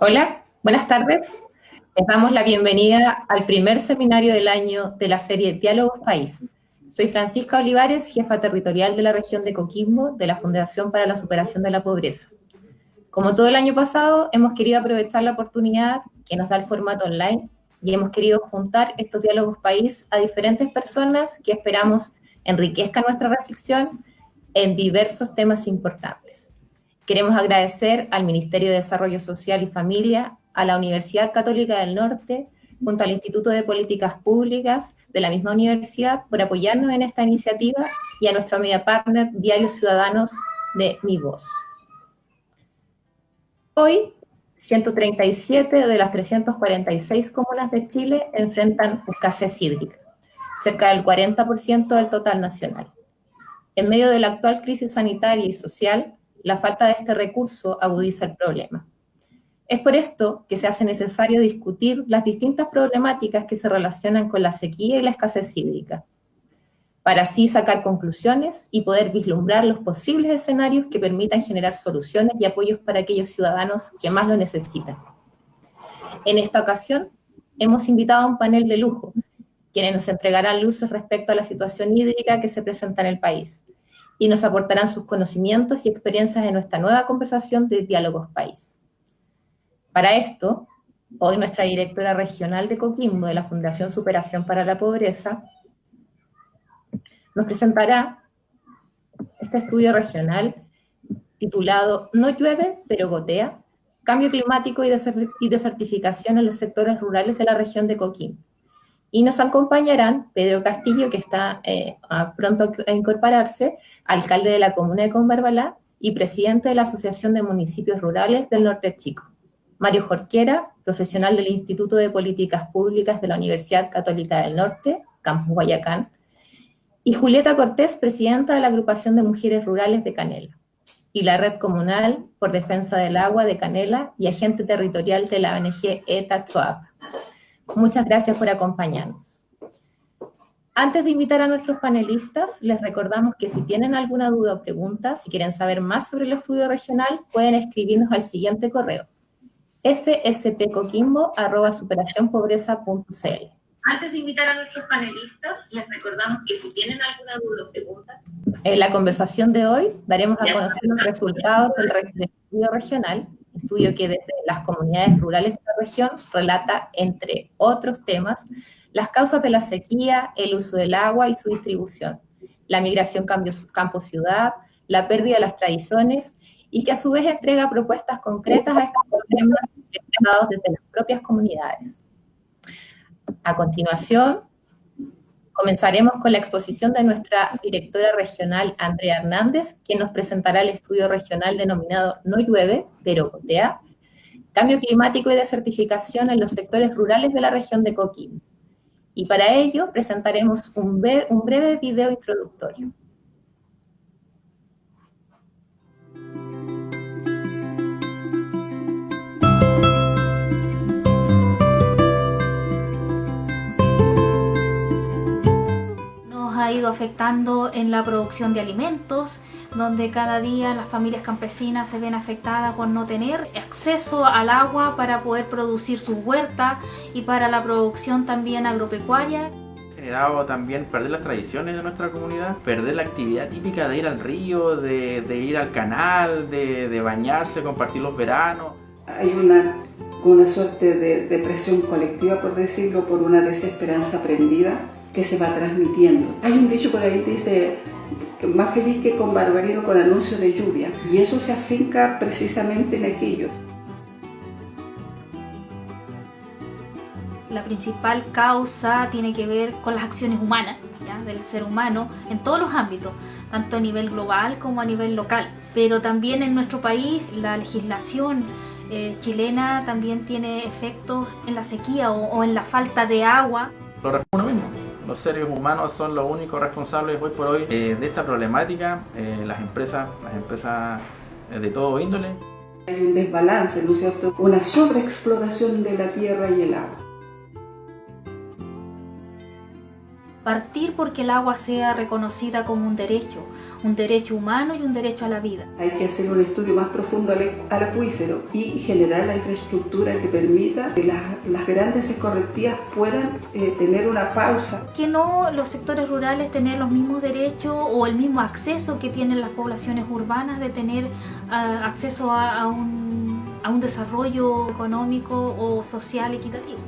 Hola, buenas tardes. Les damos la bienvenida al primer seminario del año de la serie Diálogos País. Soy Francisca Olivares, jefa territorial de la región de Coquimbo, de la Fundación para la Superación de la Pobreza. Como todo el año pasado, hemos querido aprovechar la oportunidad que nos da el formato online y hemos querido juntar estos Diálogos País a diferentes personas que esperamos enriquezcan nuestra reflexión en diversos temas importantes. Queremos agradecer al Ministerio de Desarrollo Social y Familia, a la Universidad Católica del Norte, junto al Instituto de Políticas Públicas de la misma universidad, por apoyarnos en esta iniciativa y a nuestra media partner Diarios Ciudadanos de Mi Voz. Hoy, 137 de las 346 comunas de Chile enfrentan escasez hídrica, cerca del 40% del total nacional. En medio de la actual crisis sanitaria y social, la falta de este recurso agudiza el problema. Es por esto que se hace necesario discutir las distintas problemáticas que se relacionan con la sequía y la escasez hídrica, para así sacar conclusiones y poder vislumbrar los posibles escenarios que permitan generar soluciones y apoyos para aquellos ciudadanos que más lo necesitan. En esta ocasión, hemos invitado a un panel de lujo, quienes nos entregarán luces respecto a la situación hídrica que se presenta en el país y nos aportarán sus conocimientos y experiencias en nuestra nueva conversación de Diálogos País. Para esto, hoy nuestra directora regional de Coquimbo de la Fundación Superación para la Pobreza nos presentará este estudio regional titulado No llueve, pero gotea, cambio climático y desertificación en los sectores rurales de la región de Coquimbo. Y nos acompañarán Pedro Castillo, que está pronto a incorporarse, alcalde de la comuna de Combarbalá y presidente de la Asociación de Municipios Rurales del Norte Chico. Mario Jorquera, profesional del Instituto de Políticas Públicas de la Universidad Católica del Norte, Campus Guayacán. Y Julieta Cortés, presidenta de la Agrupación de Mujeres Rurales de Canela. Y la Red Comunal por Defensa del Agua de Canela y agente territorial de la ONG ETA Choapa. Muchas gracias por acompañarnos. Antes de invitar a nuestros panelistas, les recordamos que si tienen alguna duda o pregunta, si quieren saber más sobre el estudio regional, pueden escribirnos al siguiente correo: fspcoquimbo@superacionpobreza.cl. Antes de invitar a nuestros panelistas, les recordamos que si tienen alguna duda o pregunta, en la conversación de hoy daremos a conocer los resultados del estudio regional, estudio que desde las comunidades rurales de la región relata, entre otros temas, las causas de la sequía, el uso del agua y su distribución, la migración campo-ciudad, la pérdida de las tradiciones, y que a su vez entrega propuestas concretas a estos problemas enfrentados desde las propias comunidades. A continuación, comenzaremos con la exposición de nuestra directora regional, Andrea Hernández, quien nos presentará el estudio regional denominado No llueve, pero gotea, cambio climático y desertificación en los sectores rurales de la región de Coquimbo. Y para ello presentaremos un breve video introductorio. Ha ido afectando en la producción de alimentos, donde cada día las familias campesinas se ven afectadas por no tener acceso al agua para poder producir sus huertas y para la producción también agropecuaria. Generado también perder las tradiciones de nuestra comunidad, perder la actividad típica de ir al río, de ir al canal, de bañarse, compartir los veranos. Hay una suerte de depresión colectiva, por decirlo, por una desesperanza aprendida que se va transmitiendo. Hay un dicho por ahí que dice: más feliz que con barbarino con anuncio de lluvia, y eso se afinca precisamente en aquellos. La principal causa tiene que ver con las acciones humanas, ¿ya?, del ser humano en todos los ámbitos, tanto a nivel global como a nivel local. Pero también en nuestro país la legislación chilena también tiene efectos en la sequía o en la falta de agua. Lo responde uno mismo. Los seres humanos son los únicos responsables hoy por hoy de esta problemática, las empresas de todo índole. Hay un desbalance, ¿no es cierto? Una sobreexplotación de la tierra y el agua. Partir porque el agua sea reconocida como un derecho humano y un derecho a la vida. Hay que hacer un estudio más profundo al acuífero y generar la infraestructura que permita que las grandes escorrentías puedan tener una pausa. Que no los sectores rurales tener los mismos derechos o el mismo acceso que tienen las poblaciones urbanas de tener acceso a un desarrollo económico o social equitativo.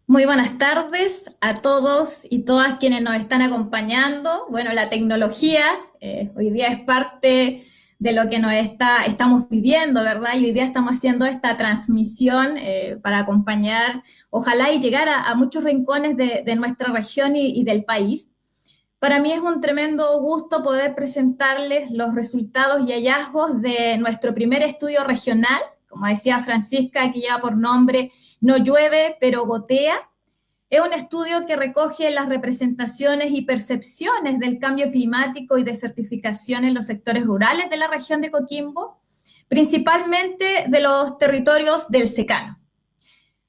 Muy buenas tardes a todos y todas quienes nos están acompañando. Bueno, la tecnología hoy día es parte de lo que estamos viviendo, ¿verdad? Y hoy día estamos haciendo esta transmisión para acompañar, ojalá y llegar a muchos rincones de nuestra región y del país. Para mí es un tremendo gusto poder presentarles los resultados y hallazgos de nuestro primer estudio regional, como decía Francisca, que lleva por nombre No llueve, pero gotea. Es un estudio que recoge las representaciones y percepciones del cambio climático y de certificación en los sectores rurales de la región de Coquimbo, principalmente de los territorios del secano.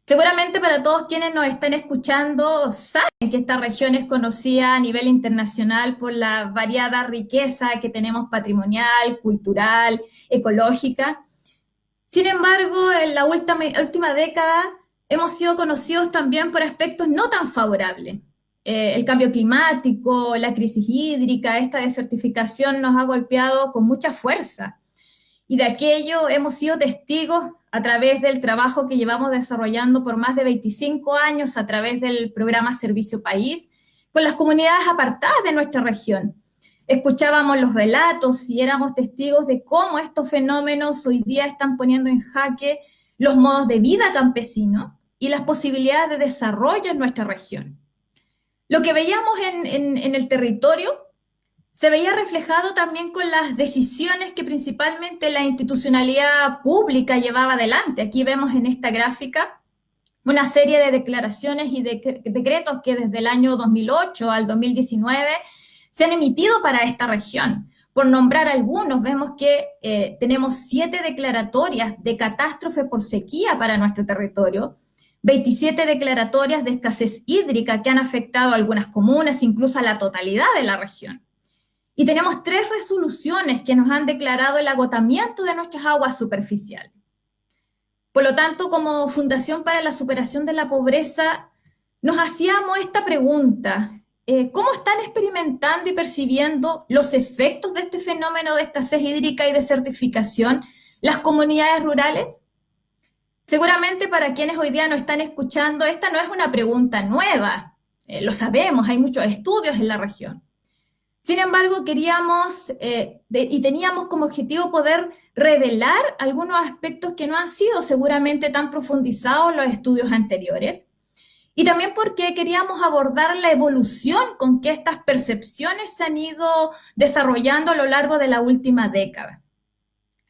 Seguramente para todos quienes nos están escuchando saben que esta región es conocida a nivel internacional por la variada riqueza que tenemos patrimonial, cultural, ecológica. Sin embargo, en la última década hemos sido conocidos también por aspectos no tan favorables. El cambio climático, la crisis hídrica, esta desertificación nos ha golpeado con mucha fuerza. Y de aquello hemos sido testigos a través del trabajo que llevamos desarrollando por más de 25 años a través del programa Servicio País, con las comunidades apartadas de nuestra región. Escuchábamos los relatos y éramos testigos de cómo estos fenómenos hoy día están poniendo en jaque los modos de vida campesinos y las posibilidades de desarrollo en nuestra región. Lo que veíamos en el territorio se veía reflejado también con las decisiones que principalmente la institucionalidad pública llevaba adelante. Aquí vemos en esta gráfica una serie de declaraciones y decretos que desde el año 2008 al 2019 se han emitido para esta región. Por nombrar algunos, vemos que tenemos 7 declaratorias de catástrofe por sequía para nuestro territorio, 27 declaratorias de escasez hídrica que han afectado a algunas comunas, incluso a la totalidad de la región. Y tenemos 3 resoluciones que nos han declarado el agotamiento de nuestras aguas superficiales. Por lo tanto, como Fundación para la Superación de la Pobreza, nos hacíamos esta pregunta: ¿cómo están experimentando y percibiendo los efectos de este fenómeno de escasez hídrica y desertificación las comunidades rurales? Seguramente para quienes hoy día nos están escuchando, esta no es una pregunta nueva, lo sabemos, hay muchos estudios en la región. Sin embargo, queríamos y teníamos como objetivo poder revelar algunos aspectos que no han sido seguramente tan profundizados en los estudios anteriores, y también porque queríamos abordar la evolución con que estas percepciones se han ido desarrollando a lo largo de la última década.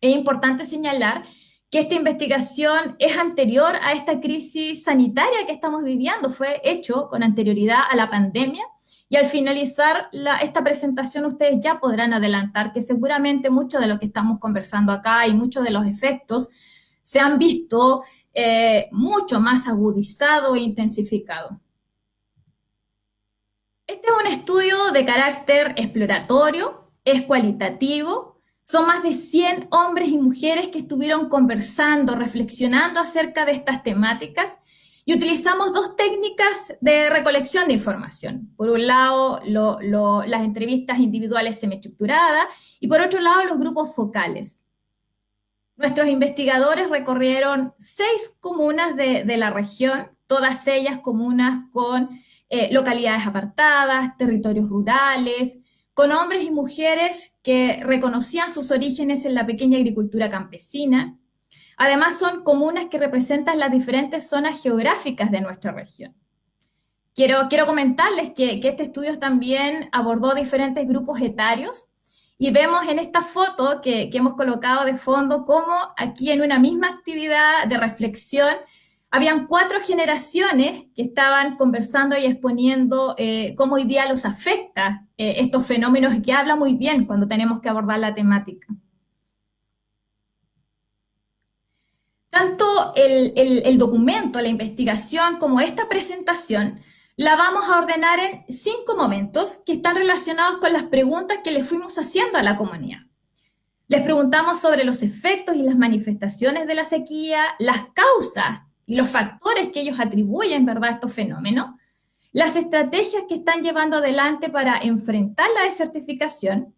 Es importante señalar que esta investigación es anterior a esta crisis sanitaria que estamos viviendo, fue hecho con anterioridad a la pandemia, y al finalizar esta presentación ustedes ya podrán adelantar que seguramente mucho de lo que estamos conversando acá y muchos de los efectos se han visto mucho más agudizado e intensificado. Este es un estudio de carácter exploratorio, es cualitativo, son más de 100 hombres y mujeres que estuvieron conversando, reflexionando acerca de estas temáticas, y utilizamos 2 técnicas de recolección de información. Por un lado, las entrevistas individuales semiestructuradas, y por otro lado, los grupos focales. Nuestros investigadores recorrieron 6 comunas de la región, todas ellas comunas con localidades apartadas, territorios rurales, con hombres y mujeres que reconocían sus orígenes en la pequeña agricultura campesina. Además, son comunas que representan las diferentes zonas geográficas de nuestra región. Quiero comentarles que este estudio también abordó diferentes grupos etarios, y vemos en esta foto que hemos colocado de fondo cómo aquí en una misma actividad de reflexión habían 4 generaciones que estaban conversando y exponiendo cómo hoy día los afecta estos fenómenos, y que habla muy bien cuando tenemos que abordar la temática. Tanto el documento, la investigación, como esta presentación la vamos a ordenar en 5 momentos que están relacionados con las preguntas que le fuimos haciendo a la comunidad. Les preguntamos sobre los efectos y las manifestaciones de la sequía, las causas y los factores que ellos atribuyen, ¿verdad?, a estos fenómenos, las estrategias que están llevando adelante para enfrentar la desertificación,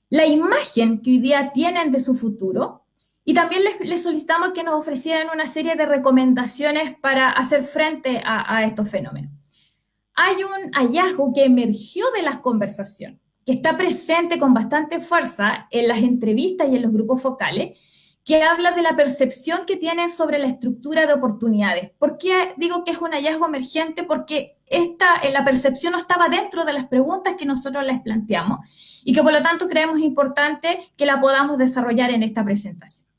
la imagen que hoy día tienen de su futuro, y también les solicitamos que nos ofrecieran una serie de recomendaciones para hacer frente a estos fenómenos. Hay un hallazgo que emergió de las conversaciones, que está presente con bastante fuerza en las entrevistas y en los grupos focales, que habla de la percepción que tienen sobre la estructura de oportunidades. ¿Por qué digo que es un hallazgo emergente? Porque la percepción no estaba dentro de las preguntas que nosotros les planteamos, y que por lo tanto creemos importante que la podamos desarrollar en esta presentación.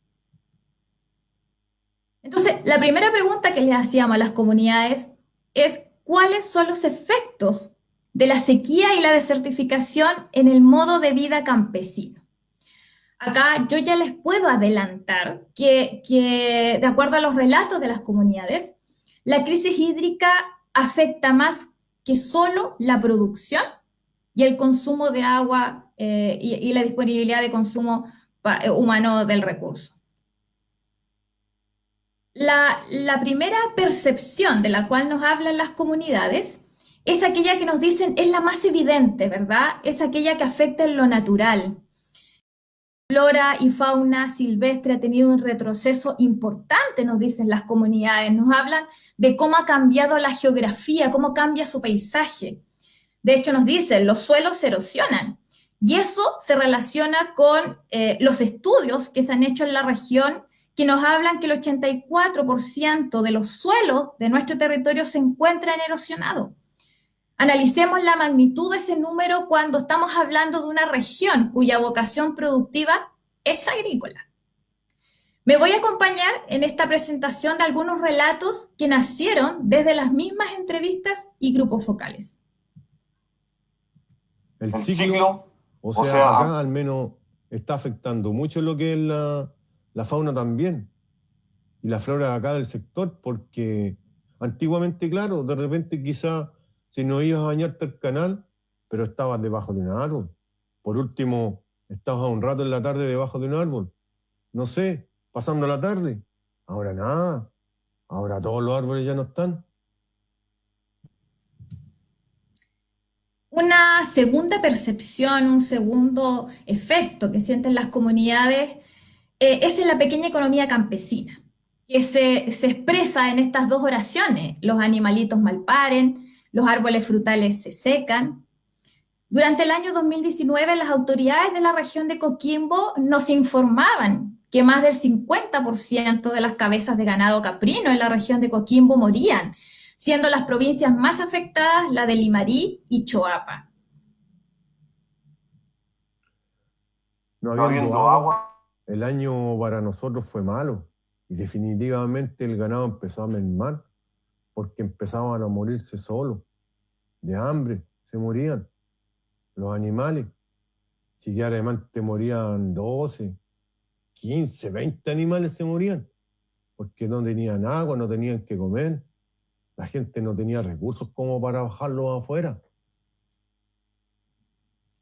Entonces, la primera pregunta que les hacíamos a las comunidades es: ¿cuáles son los efectos de la sequía y la desertificación en el modo de vida campesino? Acá yo ya les puedo adelantar que de acuerdo a los relatos de las comunidades, la crisis hídrica afecta más que solo la producción y el consumo de agua y la disponibilidad de consumo humano del recurso. La primera percepción de la cual nos hablan las comunidades es aquella que nos dicen es la más evidente, ¿verdad? Es aquella que afecta en lo natural. Flora y fauna silvestre ha tenido un retroceso importante, nos dicen las comunidades. Nos hablan de cómo ha cambiado la geografía, cómo cambia su paisaje. De hecho, nos dicen, los suelos se erosionan. Y eso se relaciona con los estudios que se han hecho en la región, que nos hablan que el 84% de los suelos de nuestro territorio se encuentran erosionados. Analicemos la magnitud de ese número cuando estamos hablando de una región cuya vocación productiva es agrícola. Me voy a acompañar en esta presentación de algunos relatos que nacieron desde las mismas entrevistas y grupos focales. El ciclo, o sea, acá al menos está afectando mucho lo que es la fauna también, y la flora acá del sector, porque Antiguamente, claro, de repente quizá si no ibas a bañarte al canal, pero estabas debajo de un árbol. Por último, estabas un rato en la tarde debajo de un árbol. No sé, pasando la tarde. Ahora nada. Ahora todos los árboles ya no están. Una segunda percepción, un segundo efecto que sienten las comunidades es en la pequeña economía campesina, que se expresa en estas dos oraciones. Los animalitos malparen, los árboles frutales se secan. Durante el año 2019, las autoridades de la región de Coquimbo nos informaban que más del 50% de las cabezas de ganado caprino en la región de Coquimbo morían, siendo las provincias más afectadas la de Limarí y Choapa. No habiendo agua, el año para nosotros fue malo y definitivamente el ganado empezó a mermar porque empezaban a morirse solos, de hambre, se morían los animales. Si diariamente morían 12, 15, 20 animales se morían porque no tenían agua, no tenían que comer. La gente no tenía recursos como para bajarlos afuera.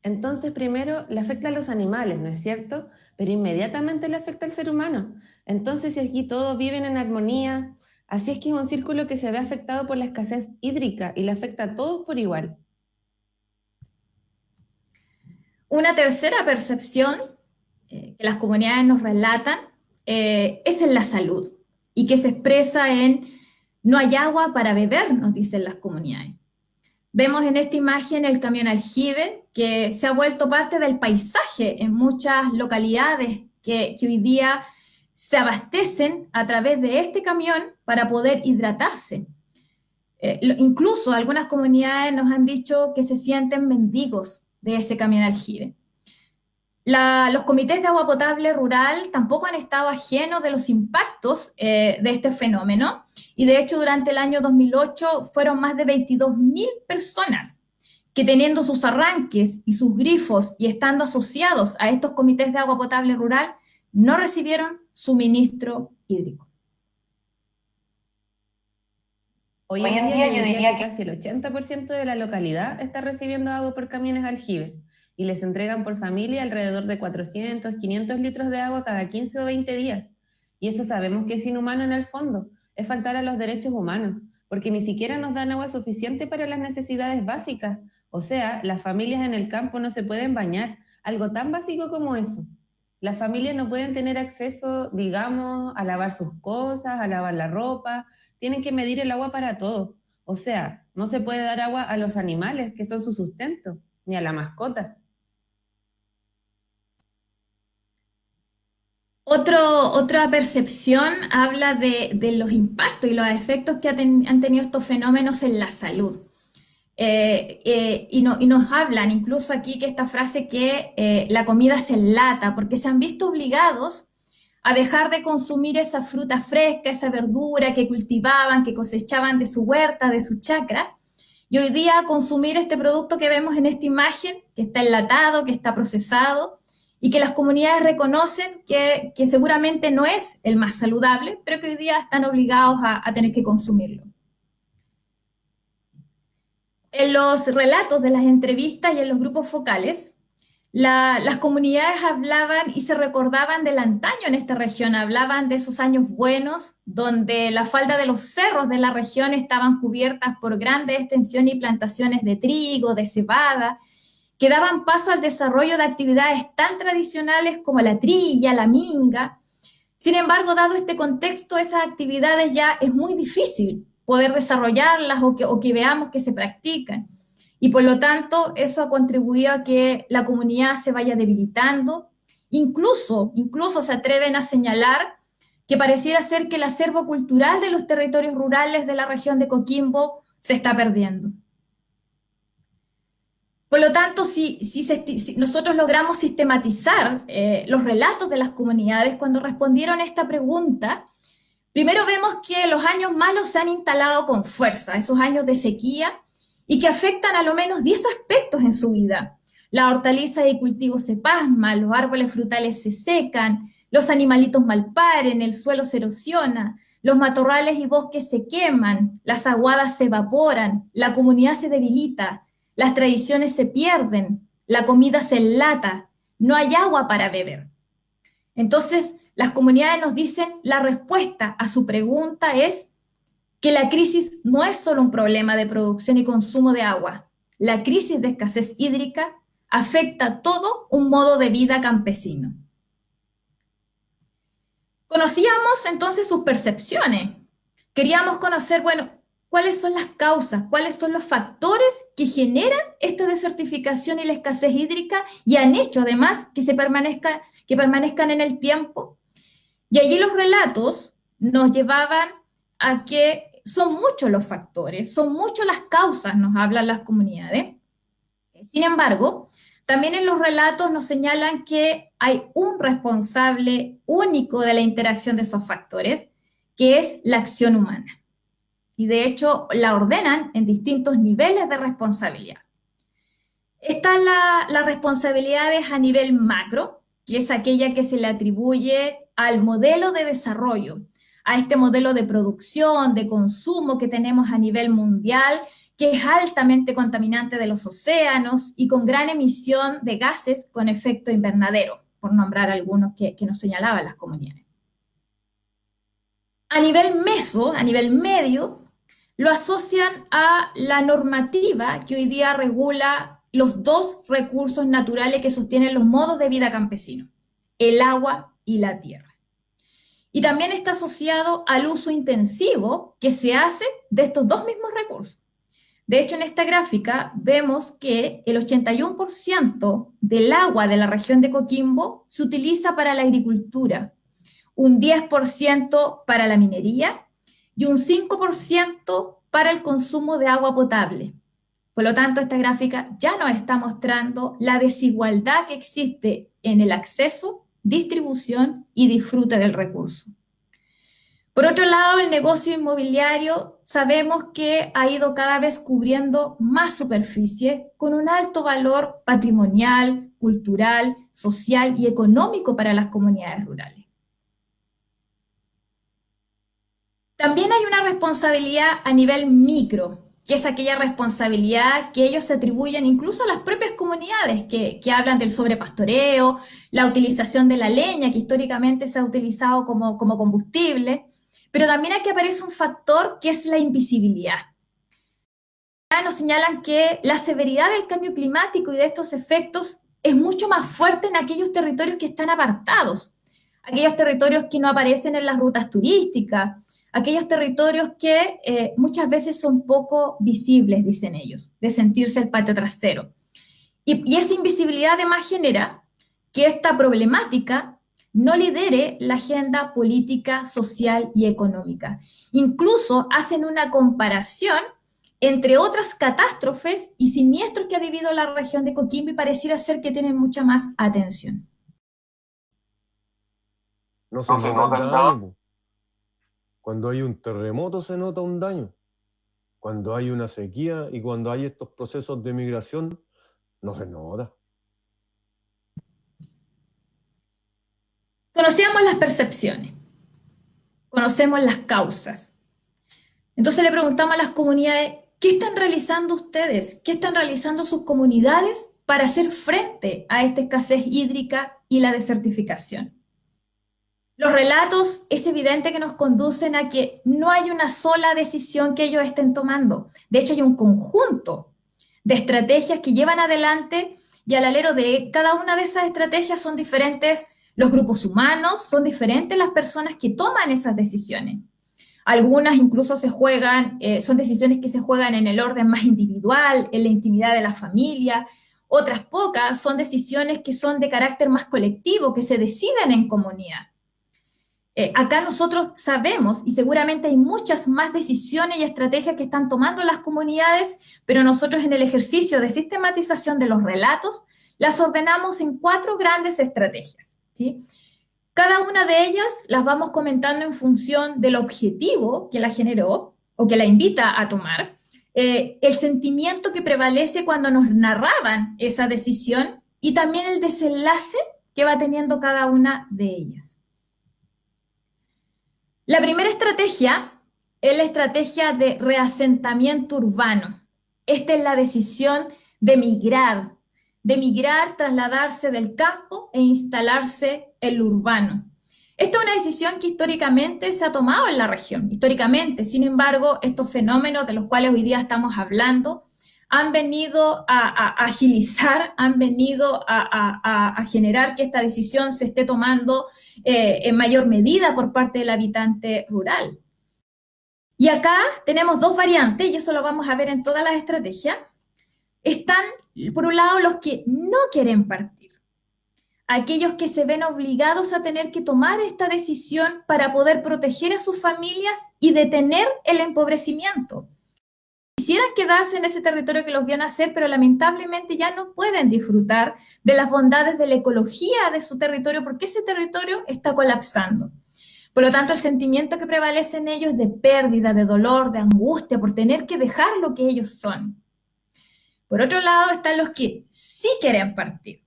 Entonces, primero le afecta a los animales, ¿no es cierto? Pero inmediatamente le afecta al ser humano. Entonces, si aquí todos viven en armonía, así es que es un círculo que se ve afectado por la escasez hídrica y le afecta a todos por igual. Una tercera percepción que las comunidades nos relatan es en la salud y que se expresa en no hay agua para beber, nos dicen las comunidades. Vemos en esta imagen el camión aljibe que se ha vuelto parte del paisaje en muchas localidades que hoy día se abastecen a través de este camión para poder hidratarse. Incluso algunas comunidades nos han dicho que se sienten mendigos de ese camión aljibe. Los comités de agua potable rural tampoco han estado ajenos de los impactos de este fenómeno y de hecho durante el año 2008 fueron más de 22.000 personas que teniendo sus arranques y sus grifos y estando asociados a estos comités de agua potable rural no recibieron suministro hídrico. Hoy en día yo diría que casi el 80% de la localidad está recibiendo agua por camiones aljibes y les entregan por familia alrededor de 400, 500 litros de agua cada 15 o 20 días. Y eso sabemos que es inhumano en el fondo, es faltar a los derechos humanos, porque ni siquiera nos dan agua suficiente para las necesidades básicas. O sea, las familias en el campo no se pueden bañar, algo tan básico como eso. Las familias no pueden tener acceso, digamos, a lavar sus cosas, a lavar la ropa, tienen que medir el agua para todo. O sea, no se puede dar agua a los animales, que son su sustento, ni a la mascota. Otra percepción habla de los impactos y los efectos que han tenido estos fenómenos en la salud. Y nos hablan incluso aquí que esta frase que la comida se enlata porque se han visto obligados a dejar de consumir esa fruta fresca, esa verdura que cultivaban, que cosechaban de su huerta, de su chacra, y hoy día consumir este producto que vemos en esta imagen, que está enlatado, que está procesado, y que las comunidades reconocen que seguramente no es el más saludable, pero que hoy día están obligados a tener que consumirlo. En los relatos de las entrevistas y en los grupos focales, las comunidades hablaban y se recordaban del antaño en esta región, hablaban de esos años buenos, donde la falda de los cerros de la región estaban cubiertas por grandes extensiones y plantaciones de trigo, de cebada, que daban paso al desarrollo de actividades tan tradicionales como la trilla, la minga. Sin embargo, dado este contexto, esas actividades ya es muy difícil poder desarrollarlas o que veamos que se practican. Y por lo tanto, eso ha contribuido a que la comunidad se vaya debilitando. Incluso se atreven a señalar que pareciera ser que el acervo cultural de los territorios rurales de la región de Coquimbo se está perdiendo. Por lo tanto, si nosotros logramos sistematizar los relatos de las comunidades cuando respondieron a esta pregunta, primero vemos que los años malos se han instalado con fuerza, esos años de sequía, y que afectan a lo menos 10 aspectos en su vida. La hortaliza y cultivo se pasma, los árboles frutales se secan, los animalitos malparen, el suelo se erosiona, los matorrales y bosques se queman, las aguadas se evaporan, la comunidad se debilita, las tradiciones se pierden, la comida se enlata, no hay agua para beber. Entonces, las comunidades nos dicen, la respuesta a su pregunta es que la crisis no es solo un problema de producción y consumo de agua. La crisis de escasez hídrica afecta todo un modo de vida campesino. Conocíamos entonces sus percepciones. Queríamos conocer, bueno, cuáles son las causas, cuáles son los factores que generan esta desertificación y la escasez hídrica y han hecho además que permanezcan en el tiempo. Y allí los relatos nos llevaban a que son muchos los factores, son muchas las causas, nos hablan las comunidades. Sin embargo, también en los relatos nos señalan que hay un responsable único de la interacción de esos factores, que es la acción humana. Y de hecho la ordenan en distintos niveles de responsabilidad. Están las responsabilidades a nivel macro, que es aquella que se le atribuye al modelo de desarrollo, a este modelo de producción, de consumo que tenemos a nivel mundial, que es altamente contaminante de los océanos y con gran emisión de gases con efecto invernadero, por nombrar algunos que nos señalaban las comunidades. A nivel medio, lo asocian a la normativa que hoy día regula los dos recursos naturales que sostienen los modos de vida campesinos, el agua y la tierra. Y también está asociado al uso intensivo que se hace de estos dos mismos recursos. De hecho, en esta gráfica vemos que el 81% del agua de la región de Coquimbo se utiliza para la agricultura, un 10% para la minería y un 5% para el consumo de agua potable. Por lo tanto, esta gráfica ya nos está mostrando la desigualdad que existe en el acceso, distribución y disfrute del recurso. Por otro lado, el negocio inmobiliario sabemos que ha ido cada vez cubriendo más superficie con un alto valor patrimonial, cultural, social y económico para las comunidades rurales. También hay una responsabilidad a nivel micro, que es aquella responsabilidad que ellos se atribuyen incluso a las propias comunidades que hablan del sobrepastoreo, la utilización de la leña, que históricamente se ha utilizado como combustible, pero también aquí aparece un factor que es la invisibilidad. Nos señalan que la severidad del cambio climático y de estos efectos es mucho más fuerte en aquellos territorios que están apartados, aquellos territorios que no aparecen en las rutas turísticas, aquellos territorios que muchas veces son poco visibles, dicen ellos, de sentirse el patio trasero. Y esa invisibilidad además genera que esta problemática no lidere la agenda política, social y económica. Incluso hacen una comparación entre otras catástrofes y siniestros que ha vivido la región de Coquimbo y pareciera ser que tienen mucha más atención. No se nota el daño. Cuando hay un terremoto se nota un daño. Cuando hay una sequía y cuando hay estos procesos de migración, no se nota. Conocíamos las percepciones, conocemos las causas. Entonces le preguntamos a las comunidades, ¿qué están realizando ustedes? ¿Qué están realizando sus comunidades para hacer frente a esta escasez hídrica y la desertificación? Los relatos es evidente que nos conducen a que no hay una sola decisión que ellos estén tomando. De hecho, hay un conjunto de estrategias que llevan adelante y al alero de cada una de esas estrategias son diferentes los grupos humanos, son diferentes las personas que toman esas decisiones. Algunas incluso son decisiones que se juegan en el orden más individual, en la intimidad de la familia. Otras pocas son decisiones que son de carácter más colectivo, que se deciden en comunidad. Acá nosotros sabemos, y seguramente hay muchas más decisiones y estrategias que están tomando las comunidades, pero nosotros en el ejercicio de sistematización de los relatos, las ordenamos en 4 grandes estrategias, ¿sí? Cada una de ellas las vamos comentando en función del objetivo que la generó o que la invita a tomar, el sentimiento que prevalece cuando nos narraban esa decisión y también el desenlace que va teniendo cada una de ellas. La primera estrategia es la estrategia de reasentamiento urbano. Esta es la decisión de migrar, trasladarse del campo e instalarse en lo urbano. Esta es una decisión que históricamente se ha tomado en la región, históricamente. Sin embargo, estos fenómenos de los cuales hoy día estamos hablando han venido a agilizar, han venido a generar que esta decisión se esté tomando en mayor medida por parte del habitante rural. Y acá tenemos dos variantes, y eso lo vamos a ver en todas las estrategias. Están, por un lado, los que no quieren partir, aquellos que se ven obligados a tener que tomar esta decisión para poder proteger a sus familias y detener el empobrecimiento. Quisieran quedarse en ese territorio que los vio nacer, pero lamentablemente ya no pueden disfrutar de las bondades de la ecología de su territorio porque ese territorio está colapsando. Por lo tanto, el sentimiento que prevalece en ellos es de pérdida, de dolor, de angustia por tener que dejar lo que ellos son. Por otro lado, están los que sí quieren partir,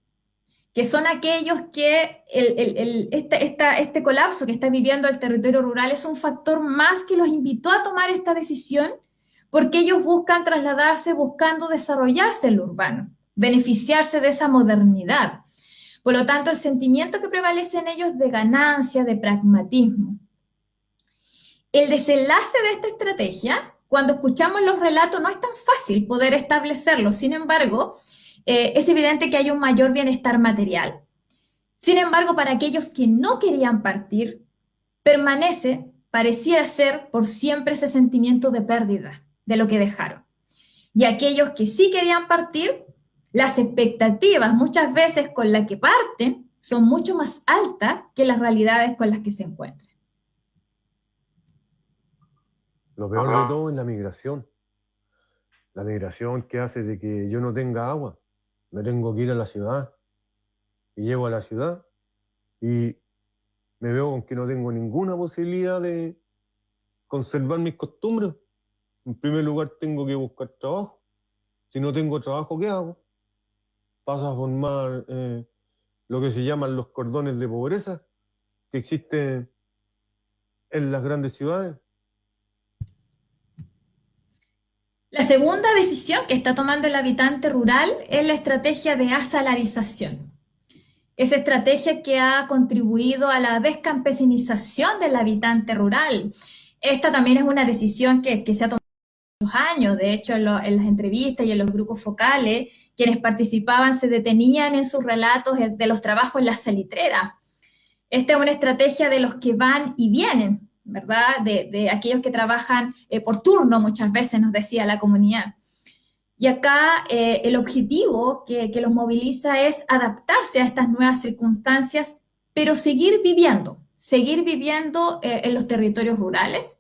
que son aquellos que este colapso que está viviendo el territorio rural es un factor más que los invitó a tomar esta decisión, porque ellos buscan trasladarse buscando desarrollarse en lo urbano, beneficiarse de esa modernidad. Por lo tanto, el sentimiento que prevalece en ellos es de ganancia, de pragmatismo. El desenlace de esta estrategia, cuando escuchamos los relatos, no es tan fácil poder establecerlo. Sin embargo, es evidente que hay un mayor bienestar material. Sin embargo, para aquellos que no querían partir, pareciera ser por siempre ese sentimiento de pérdida de lo que dejaron. Y aquellos que sí querían partir, las expectativas muchas veces con las que parten son mucho más altas que las realidades con las que se encuentran. Lo peor de todo es la migración. La migración que hace de que yo no tenga agua. Me tengo que ir a la ciudad. Y llego a la ciudad y me veo con que no tengo ninguna posibilidad de conservar mis costumbres. En primer lugar, tengo que buscar trabajo. Si no tengo trabajo, ¿qué hago? Paso a formar lo que se llaman los cordones de pobreza que existen en las grandes ciudades. La segunda decisión que está tomando el habitante rural es la estrategia de asalarización. Esa estrategia que ha contribuido a la descampesinización del habitante rural. Esta también es una decisión que se ha tomado muchos años. De hecho, en las entrevistas y en los grupos focales, quienes participaban se detenían en sus relatos de los trabajos en la salitrera. Esta es una estrategia de los que van y vienen, ¿verdad? De aquellos que trabajan por turno, muchas veces nos decía la comunidad. Y acá el objetivo que los moviliza es adaptarse a estas nuevas circunstancias, pero seguir viviendo en los territorios rurales.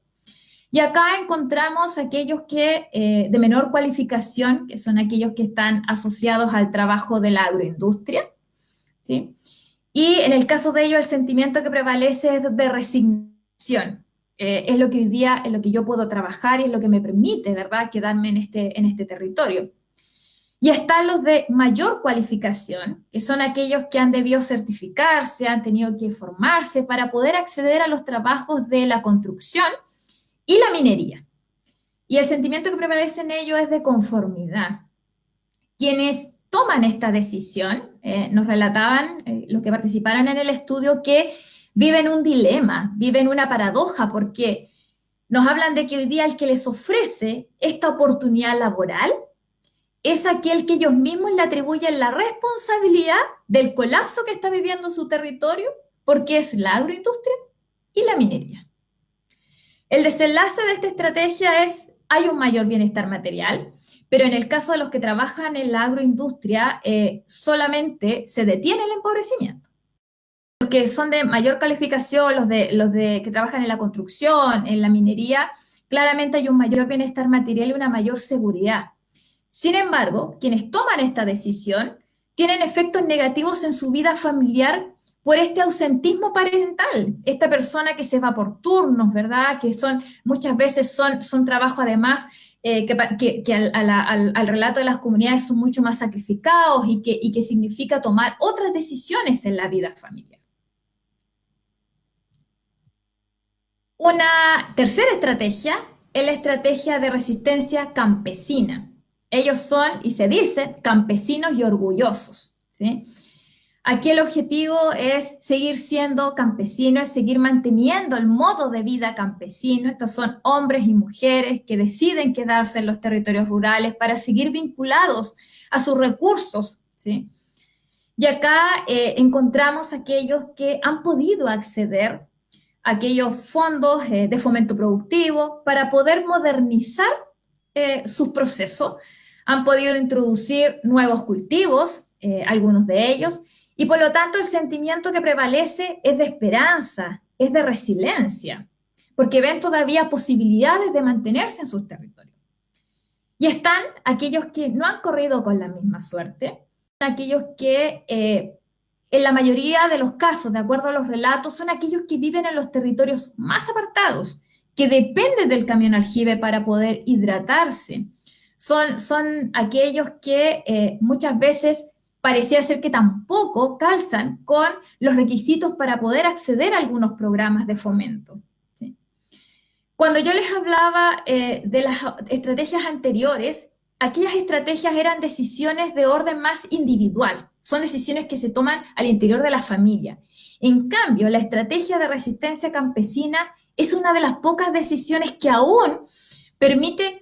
Y acá encontramos aquellos que de menor cualificación, que son aquellos que están asociados al trabajo de la agroindustria, ¿sí? Y en el caso de ellos, el sentimiento que prevalece es de resignación. Es lo que hoy día, es lo que yo puedo trabajar y es lo que me permite, ¿verdad?, quedarme en este territorio. Y están los de mayor cualificación, que son aquellos que han debido certificarse, han tenido que formarse para poder acceder a los trabajos de la construcción y la minería. Y el sentimiento que prevalece en ellos es de conformidad. Quienes toman esta decisión, nos relataban los que participaron en el estudio que viven un dilema, viven una paradoja, porque nos hablan de que hoy día el que les ofrece esta oportunidad laboral es aquel que ellos mismos le atribuyen la responsabilidad del colapso que está viviendo su territorio, porque es la agroindustria y la minería. El desenlace de esta estrategia es, hay un mayor bienestar material, pero en el caso de los que trabajan en la agroindustria, solamente se detiene el empobrecimiento. Los que son de mayor calificación, los que trabajan en la construcción, en la minería, claramente hay un mayor bienestar material y una mayor seguridad. Sin embargo, quienes toman esta decisión tienen efectos negativos en su vida familiar por este ausentismo parental, esta persona que se va por turnos, ¿verdad? Que muchas veces son trabajos además que al relato de las comunidades son mucho más sacrificados y que significa tomar otras decisiones en la vida familiar. Una tercera estrategia es la estrategia de resistencia campesina. Ellos son, y se dicen, campesinos y orgullosos, ¿sí? Aquí el objetivo es seguir siendo campesino, es seguir manteniendo el modo de vida campesino. Estos son hombres y mujeres que deciden quedarse en los territorios rurales para seguir vinculados a sus recursos, ¿sí? Y acá encontramos aquellos que han podido acceder a aquellos fondos de fomento productivo para poder modernizar sus procesos. Han podido introducir nuevos cultivos, algunos de ellos, y por lo tanto el sentimiento que prevalece es de esperanza, es de resiliencia, porque ven todavía posibilidades de mantenerse en sus territorios. Y están aquellos que no han corrido con la misma suerte, aquellos que en la mayoría de los casos, de acuerdo a los relatos, son aquellos que viven en los territorios más apartados, que dependen del camión aljibe para poder hidratarse. Son aquellos que muchas veces parecía ser que tampoco calzan con los requisitos para poder acceder a algunos programas de fomento, ¿sí? Cuando yo les hablaba de las estrategias anteriores, aquellas estrategias eran decisiones de orden más individual, son decisiones que se toman al interior de la familia. En cambio, la estrategia de resistencia campesina es una de las pocas decisiones que aún permite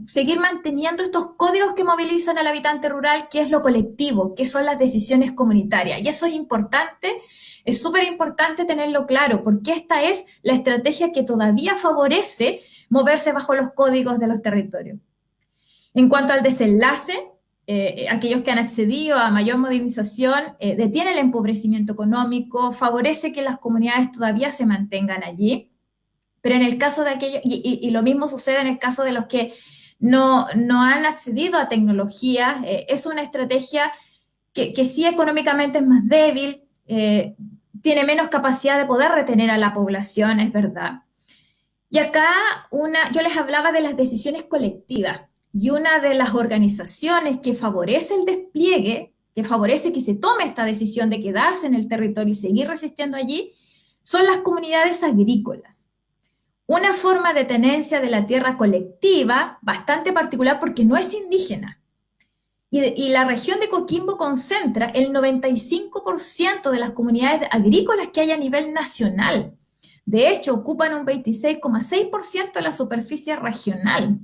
seguir manteniendo estos códigos que movilizan al habitante rural, que es lo colectivo, que son las decisiones comunitarias. Y eso es importante, es súper importante tenerlo claro, porque esta es la estrategia que todavía favorece moverse bajo los códigos de los territorios. En cuanto al desenlace, aquellos que han accedido a mayor modernización detiene el empobrecimiento económico, favorece que las comunidades todavía se mantengan allí. Pero en el caso de aquellos, y lo mismo sucede en el caso de los que no han accedido a tecnología, es una estrategia que sí económicamente es más débil, tiene menos capacidad de poder retener a la población, es verdad. Y acá yo les hablaba de las decisiones colectivas, y una de las organizaciones que favorece el despliegue, que favorece que se tome esta decisión de quedarse en el territorio y seguir resistiendo allí, son las comunidades agrícolas. Una forma de tenencia de la tierra colectiva bastante particular porque no es indígena. Y la región de Coquimbo concentra el 95% de las comunidades agrícolas que hay a nivel nacional. De hecho, ocupan un 26,6% de la superficie regional.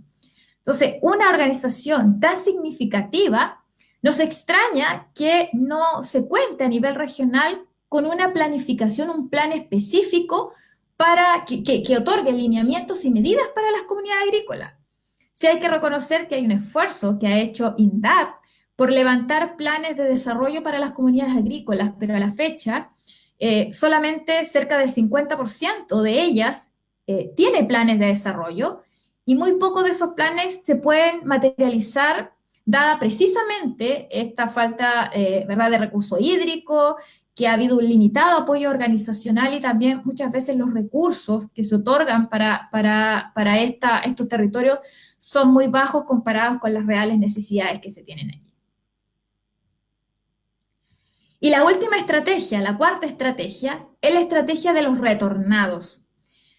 Entonces, una organización tan significativa, nos extraña que no se cuente a nivel regional con una planificación, un plan específico para que otorgue lineamientos y medidas para las comunidades agrícolas. Sí hay que reconocer que hay un esfuerzo que ha hecho INDAP por levantar planes de desarrollo para las comunidades agrícolas, pero a la fecha solamente cerca del 50% de ellas tiene planes de desarrollo y muy pocos de esos planes se pueden materializar dada precisamente esta falta ¿verdad? de recurso hídrico, que ha habido un limitado apoyo organizacional y también muchas veces los recursos que se otorgan para estos territorios son muy bajos comparados con las reales necesidades que se tienen allí. Y la última estrategia, la cuarta estrategia, es la estrategia de los retornados.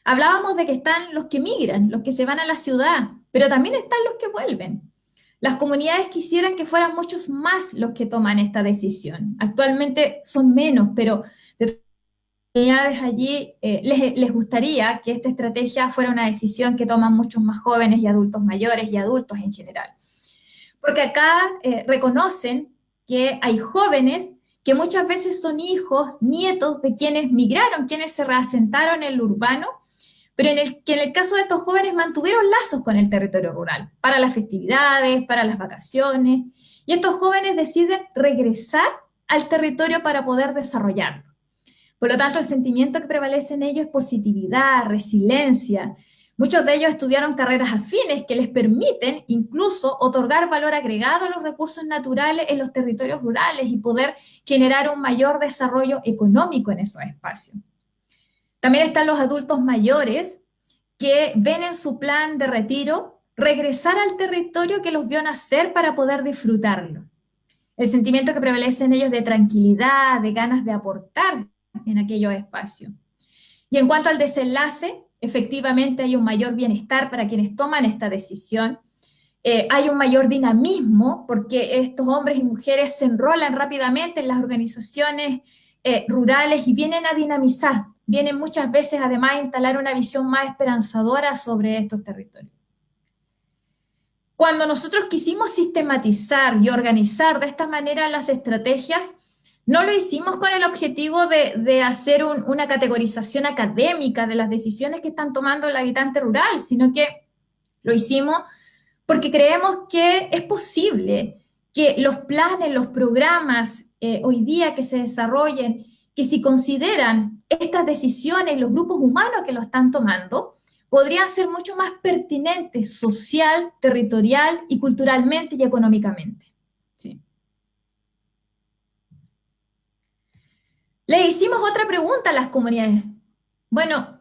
Hablábamos de que están los que migran, los que se van a la ciudad, pero también están los que vuelven. Las comunidades quisieran que fueran muchos más los que toman esta decisión. Actualmente son menos, pero de todas las comunidades allí les gustaría que esta estrategia fuera una decisión que toman muchos más jóvenes y adultos mayores y adultos en general. Porque acá reconocen que hay jóvenes que muchas veces son hijos, nietos de quienes migraron, quienes se reasentaron en lo urbano, pero que en el caso de estos jóvenes mantuvieron lazos con el territorio rural, para las festividades, para las vacaciones, y estos jóvenes deciden regresar al territorio para poder desarrollarlo. Por lo tanto, el sentimiento que prevalece en ellos es positividad, resiliencia. Muchos de ellos estudiaron carreras afines que les permiten incluso otorgar valor agregado a los recursos naturales en los territorios rurales y poder generar un mayor desarrollo económico en esos espacios. También están los adultos mayores que ven en su plan de retiro regresar al territorio que los vio nacer para poder disfrutarlo. El sentimiento que prevalece en ellos de tranquilidad, de ganas de aportar en aquellos espacios. Y en cuanto al desenlace, efectivamente hay un mayor bienestar para quienes toman esta decisión. Hay un mayor dinamismo porque estos hombres y mujeres se enrolan rápidamente en las organizaciones rurales y vienen a dinamizar, vienen muchas veces además a instalar una visión más esperanzadora sobre estos territorios. Cuando nosotros quisimos sistematizar y organizar de esta manera las estrategias, no lo hicimos con el objetivo de hacer una categorización académica de las decisiones que están tomando el habitante rural, sino que lo hicimos porque creemos que es posible que los planes, los programas hoy día que se desarrollen, que si consideran estas decisiones, los grupos humanos que lo están tomando, podrían ser mucho más pertinentes social, territorial y culturalmente y económicamente. Sí. Le hicimos otra pregunta a las comunidades. Bueno,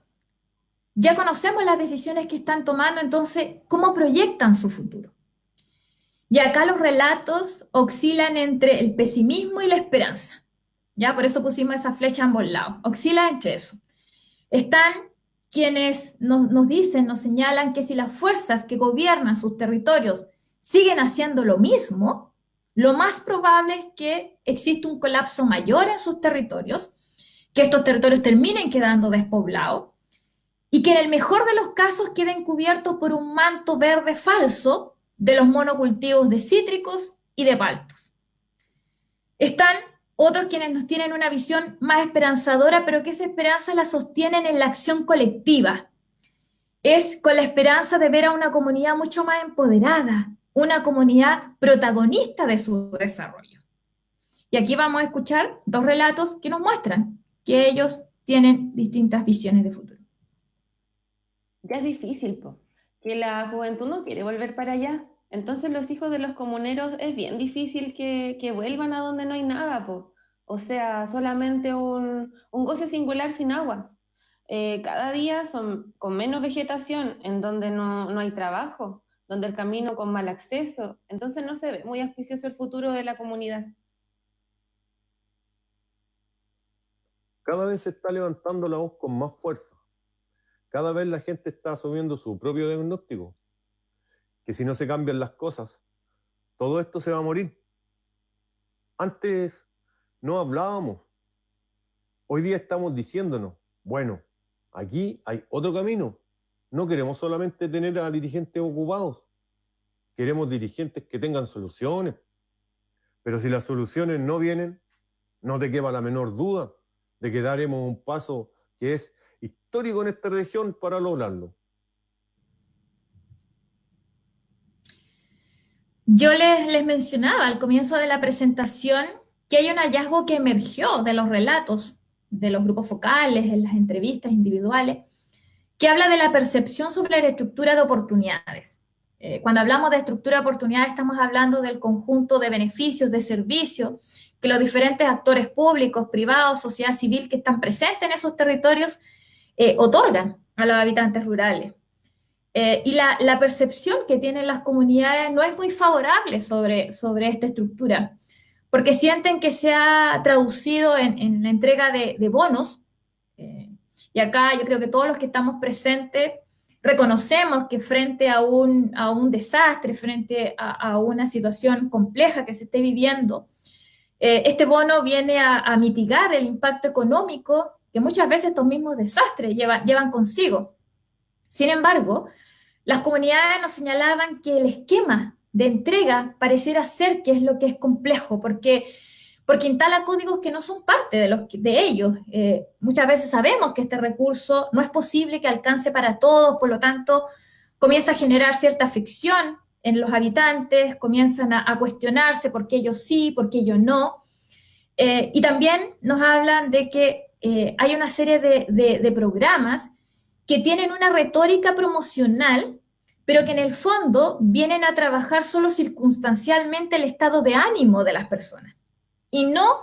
ya conocemos las decisiones que están tomando, entonces, ¿cómo proyectan su futuro? Y acá los relatos oscilan entre el pesimismo y la esperanza. Ya, por eso pusimos esa flecha a ambos lados. Oscilan entre eso. Están quienes nos dicen, nos señalan que si las fuerzas que gobiernan sus territorios siguen haciendo lo mismo, lo más probable es que exista un colapso mayor en sus territorios, que estos territorios terminen quedando despoblados y que en el mejor de los casos queden cubiertos por un manto verde falso de los monocultivos de cítricos y de paltos. Están otros quienes nos tienen una visión más esperanzadora, pero que esa esperanza la sostienen en la acción colectiva. Es con la esperanza de ver a una comunidad mucho más empoderada, una comunidad protagonista de su desarrollo. Y aquí vamos a escuchar dos relatos que nos muestran que ellos tienen distintas visiones de futuro. Ya es difícil, po, que la juventud no quiere volver para allá. Entonces los hijos de los comuneros es bien difícil que vuelvan a donde no hay nada, po. O sea, solamente un goce singular sin agua. Cada día son con menos vegetación, en donde no hay trabajo, donde el camino con mal acceso. Entonces no se ve muy auspicioso el futuro de la comunidad. Cada vez se está levantando la voz con más fuerza. Cada vez la gente está asumiendo su propio diagnóstico, que si no se cambian las cosas, todo esto se va a morir. Antes no hablábamos. Hoy día estamos diciéndonos, bueno, aquí hay otro camino. No queremos solamente tener a dirigentes ocupados. Queremos dirigentes que tengan soluciones. Pero si las soluciones no vienen, no te quepa la menor duda de que daremos un paso que es histórico en esta región para lograrlo. Yo les mencionaba al comienzo de la presentación que hay un hallazgo que emergió de los relatos de los grupos focales, en las entrevistas individuales, que habla de la percepción sobre la estructura de oportunidades. Cuando hablamos de estructura de oportunidades estamos hablando del conjunto de beneficios, de servicios que los diferentes actores públicos, privados, sociedad civil que están presentes en esos territorios otorgan a los habitantes rurales. Y la percepción que tienen las comunidades no es muy favorable sobre esta estructura, porque sienten que se ha traducido en la entrega de bonos, y acá yo creo que todos los que estamos presentes reconocemos que frente a un desastre, frente a una situación compleja que se esté viviendo, este bono viene a mitigar el impacto económico que muchas veces estos mismos desastres llevan consigo. Sin embargo, las comunidades nos señalaban que el esquema de entrega pareciera ser que es lo que es complejo, porque instala códigos que no son parte de ellos. Muchas veces sabemos que este recurso no es posible que alcance para todos, por lo tanto, comienza a generar cierta fricción en los habitantes, comienzan a cuestionarse por qué ellos sí, por qué ellos no. Y también nos hablan de que hay una serie de programas que tienen una retórica promocional, pero que en el fondo vienen a trabajar solo circunstancialmente el estado de ánimo de las personas y no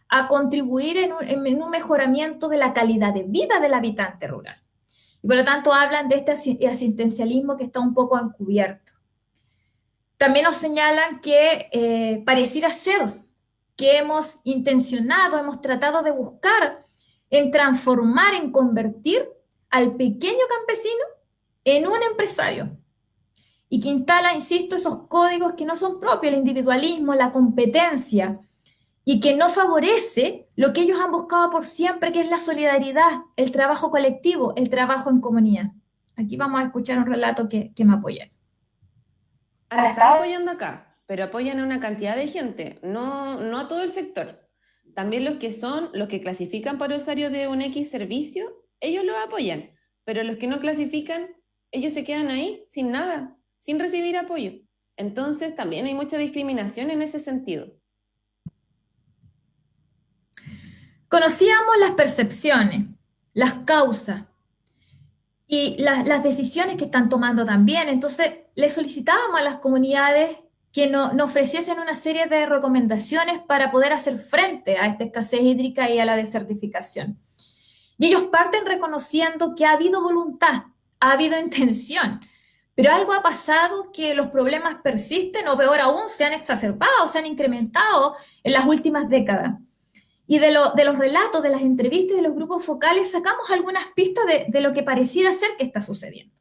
a contribuir en un mejoramiento de la calidad de vida del habitante rural. Y por lo tanto hablan de este asistencialismo que está un poco encubierto. También nos señalan que pareciera ser que hemos intencionado, hemos tratado de buscar en transformar, en convertir al pequeño campesino en un empresario y que instala, insisto, esos códigos que no son propios, el individualismo, la competencia, y que no favorece lo que ellos han buscado por siempre, que es la solidaridad, el trabajo colectivo, el trabajo en comunidad. Aquí vamos a escuchar un relato que me apoya. Han estado apoyando acá, pero apoyan a una cantidad de gente, no a todo el sector. También los que clasifican para usuarios de un X servicio, ellos lo apoyan, pero los que no clasifican, ellos se quedan ahí sin nada, sin recibir apoyo. Entonces también hay mucha discriminación en ese sentido. Conocíamos las percepciones, las causas y las decisiones que están tomando también. Entonces, le solicitábamos a las comunidades que nos ofreciesen una serie de recomendaciones para poder hacer frente a esta escasez hídrica y a la desertificación. Y ellos parten reconociendo que ha habido voluntad, ha habido intención, pero algo ha pasado que los problemas persisten o peor aún se han exacerbado, se han incrementado en las últimas décadas. Y de los relatos, de las entrevistas, de los grupos focales, sacamos algunas pistas de lo que pareciera ser que está sucediendo.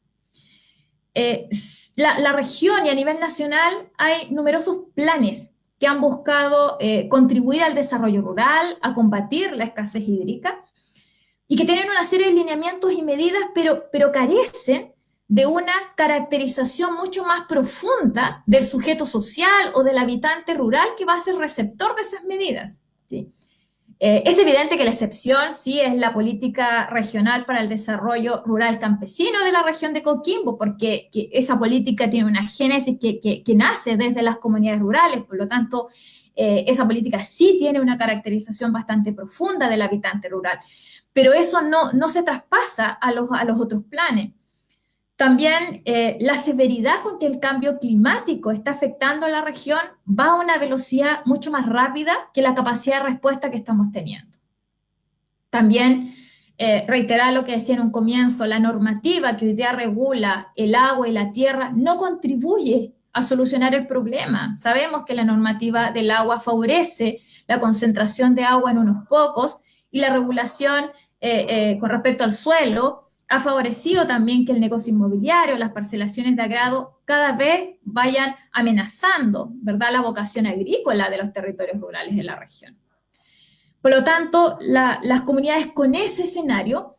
La región y a nivel nacional hay numerosos planes que han buscado contribuir al desarrollo rural, a combatir la escasez hídrica, y que tienen una serie de lineamientos y medidas, pero carecen de una caracterización mucho más profunda del sujeto social o del habitante rural que va a ser receptor de esas medidas, ¿sí? Es evidente que la excepción sí es la política regional para el desarrollo rural campesino de la región de Coquimbo, porque esa política tiene una génesis que nace desde las comunidades rurales, por lo tanto, esa política sí tiene una caracterización bastante profunda del habitante rural, pero eso no se traspasa a los otros planes. También la severidad con que el cambio climático está afectando a la región va a una velocidad mucho más rápida que la capacidad de respuesta que estamos teniendo. También reiterar lo que decía en un comienzo, la normativa que hoy día regula el agua y la tierra no contribuye a solucionar el problema. Sabemos que la normativa del agua favorece la concentración de agua en unos pocos y la regulación con respecto al suelo ha favorecido también que el negocio inmobiliario, las parcelaciones de agrado cada vez vayan amenazando, ¿verdad?, la vocación agrícola de los territorios rurales de la región. Por lo tanto, las comunidades con ese escenario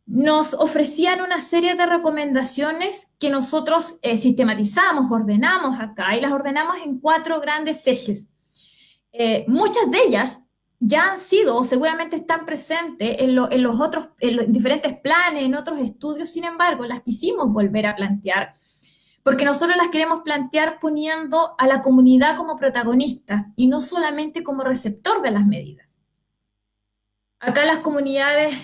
nos ofrecían una serie de recomendaciones que nosotros sistematizamos, ordenamos acá, y las ordenamos en 4 grandes ejes. Muchas de ellas ya han sido o seguramente están presentes en los diferentes planes, en otros estudios. Sin embargo, las quisimos volver a plantear porque nosotros las queremos plantear poniendo a la comunidad como protagonista y no solamente como receptor de las medidas. Acá las comunidades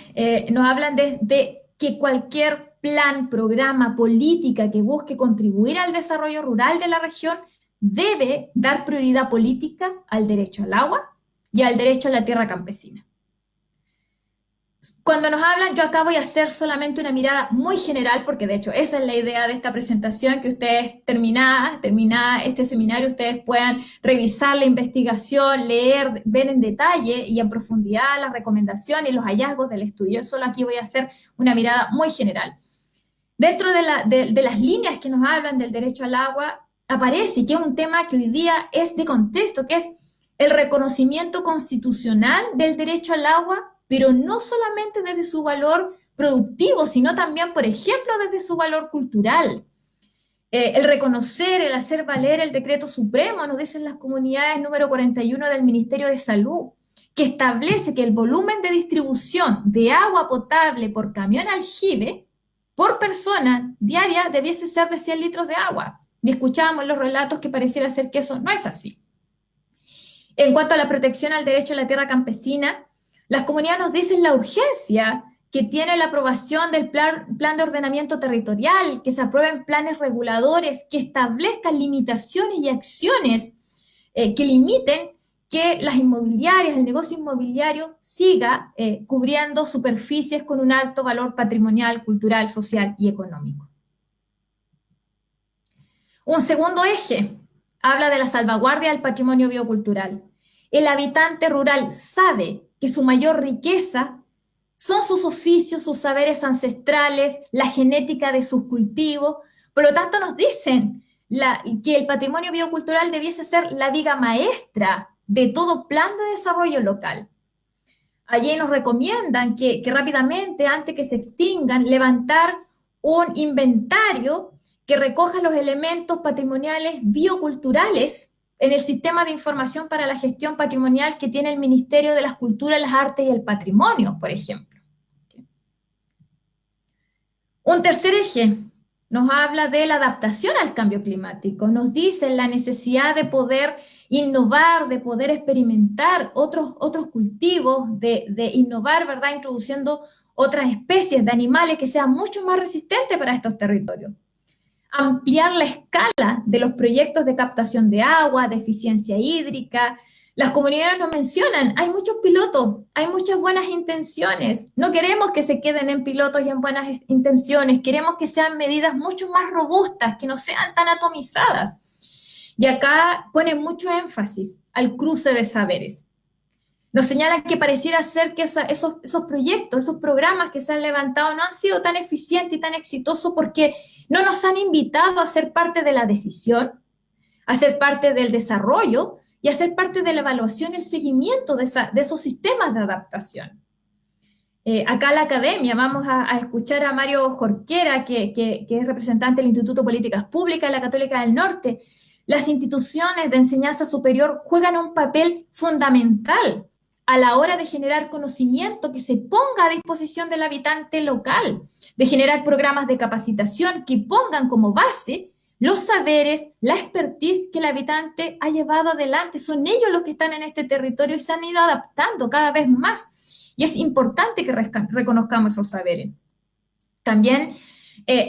nos hablan de que cualquier plan, programa, política que busque contribuir al desarrollo rural de la región debe dar prioridad política al derecho al agua y al derecho a la tierra campesina. Cuando nos hablan, yo acá voy a hacer solamente una mirada muy general, porque de hecho esa es la idea de esta presentación, que ustedes, terminada este seminario, ustedes puedan revisar la investigación, leer, ver en detalle y en profundidad las recomendaciones y los hallazgos del estudio. Yo solo aquí voy a hacer una mirada muy general. Dentro de las líneas que nos hablan del derecho al agua, aparece que es un tema que hoy día es de contexto, que es el reconocimiento constitucional del derecho al agua, pero no solamente desde su valor productivo, sino también, por ejemplo, desde su valor cultural. El reconocer, el hacer valer el decreto supremo, nos dicen las comunidades número 41 del Ministerio de Salud, que establece que el volumen de distribución de agua potable por camión aljibe por persona diaria debiese ser de 100 litros de agua. Y escuchábamos los relatos que pareciera ser que eso no es así. En cuanto a la protección al derecho a la tierra campesina, las comunidades nos dicen la urgencia que tiene la aprobación del plan de ordenamiento territorial, que se aprueben planes reguladores que establezcan limitaciones y acciones que limiten que las inmobiliarias, el negocio inmobiliario siga cubriendo superficies con un alto valor patrimonial, cultural, social y económico. Un segundo eje habla de la salvaguardia del patrimonio biocultural. El habitante rural sabe que su mayor riqueza son sus oficios, sus saberes ancestrales, la genética de sus cultivos. Por lo tanto, nos dicen que el patrimonio biocultural debiese ser la viga maestra de todo plan de desarrollo local. Allí nos recomiendan que rápidamente, antes que se extingan, levantar un inventario que recoja los elementos patrimoniales bioculturales en el sistema de información para la gestión patrimonial que tiene el Ministerio de las Culturas, las Artes y el Patrimonio, por ejemplo. Un tercer eje nos habla de la adaptación al cambio climático, nos dice la necesidad de poder innovar, de poder experimentar otros cultivos, de innovar, ¿verdad?, introduciendo otras especies de animales que sean mucho más resistentes para estos territorios. Ampliar la escala de los proyectos de captación de agua, de eficiencia hídrica. Las comunidades nos mencionan, hay muchos pilotos, hay muchas buenas intenciones. No queremos que se queden en pilotos y en buenas intenciones, queremos que sean medidas mucho más robustas, que no sean tan atomizadas. Y acá ponen mucho énfasis al cruce de saberes. Nos señalan que pareciera ser que esos proyectos, esos programas que se han levantado no han sido tan eficientes y tan exitosos porque no nos han invitado a ser parte de la decisión, a ser parte del desarrollo y a ser parte de la evaluación y el seguimiento de esos sistemas de adaptación. Acá en la academia vamos a escuchar a Mario Jorquera, que es representante del Instituto de Políticas Públicas de la Católica del Norte. Las instituciones de enseñanza superior juegan un papel fundamental a la hora de generar conocimiento que se ponga a disposición del habitante local, de generar programas de capacitación que pongan como base los saberes, la expertise que el habitante ha llevado adelante. Son ellos los que están en este territorio y se han ido adaptando cada vez más. Y es importante que reconozcamos esos saberes. También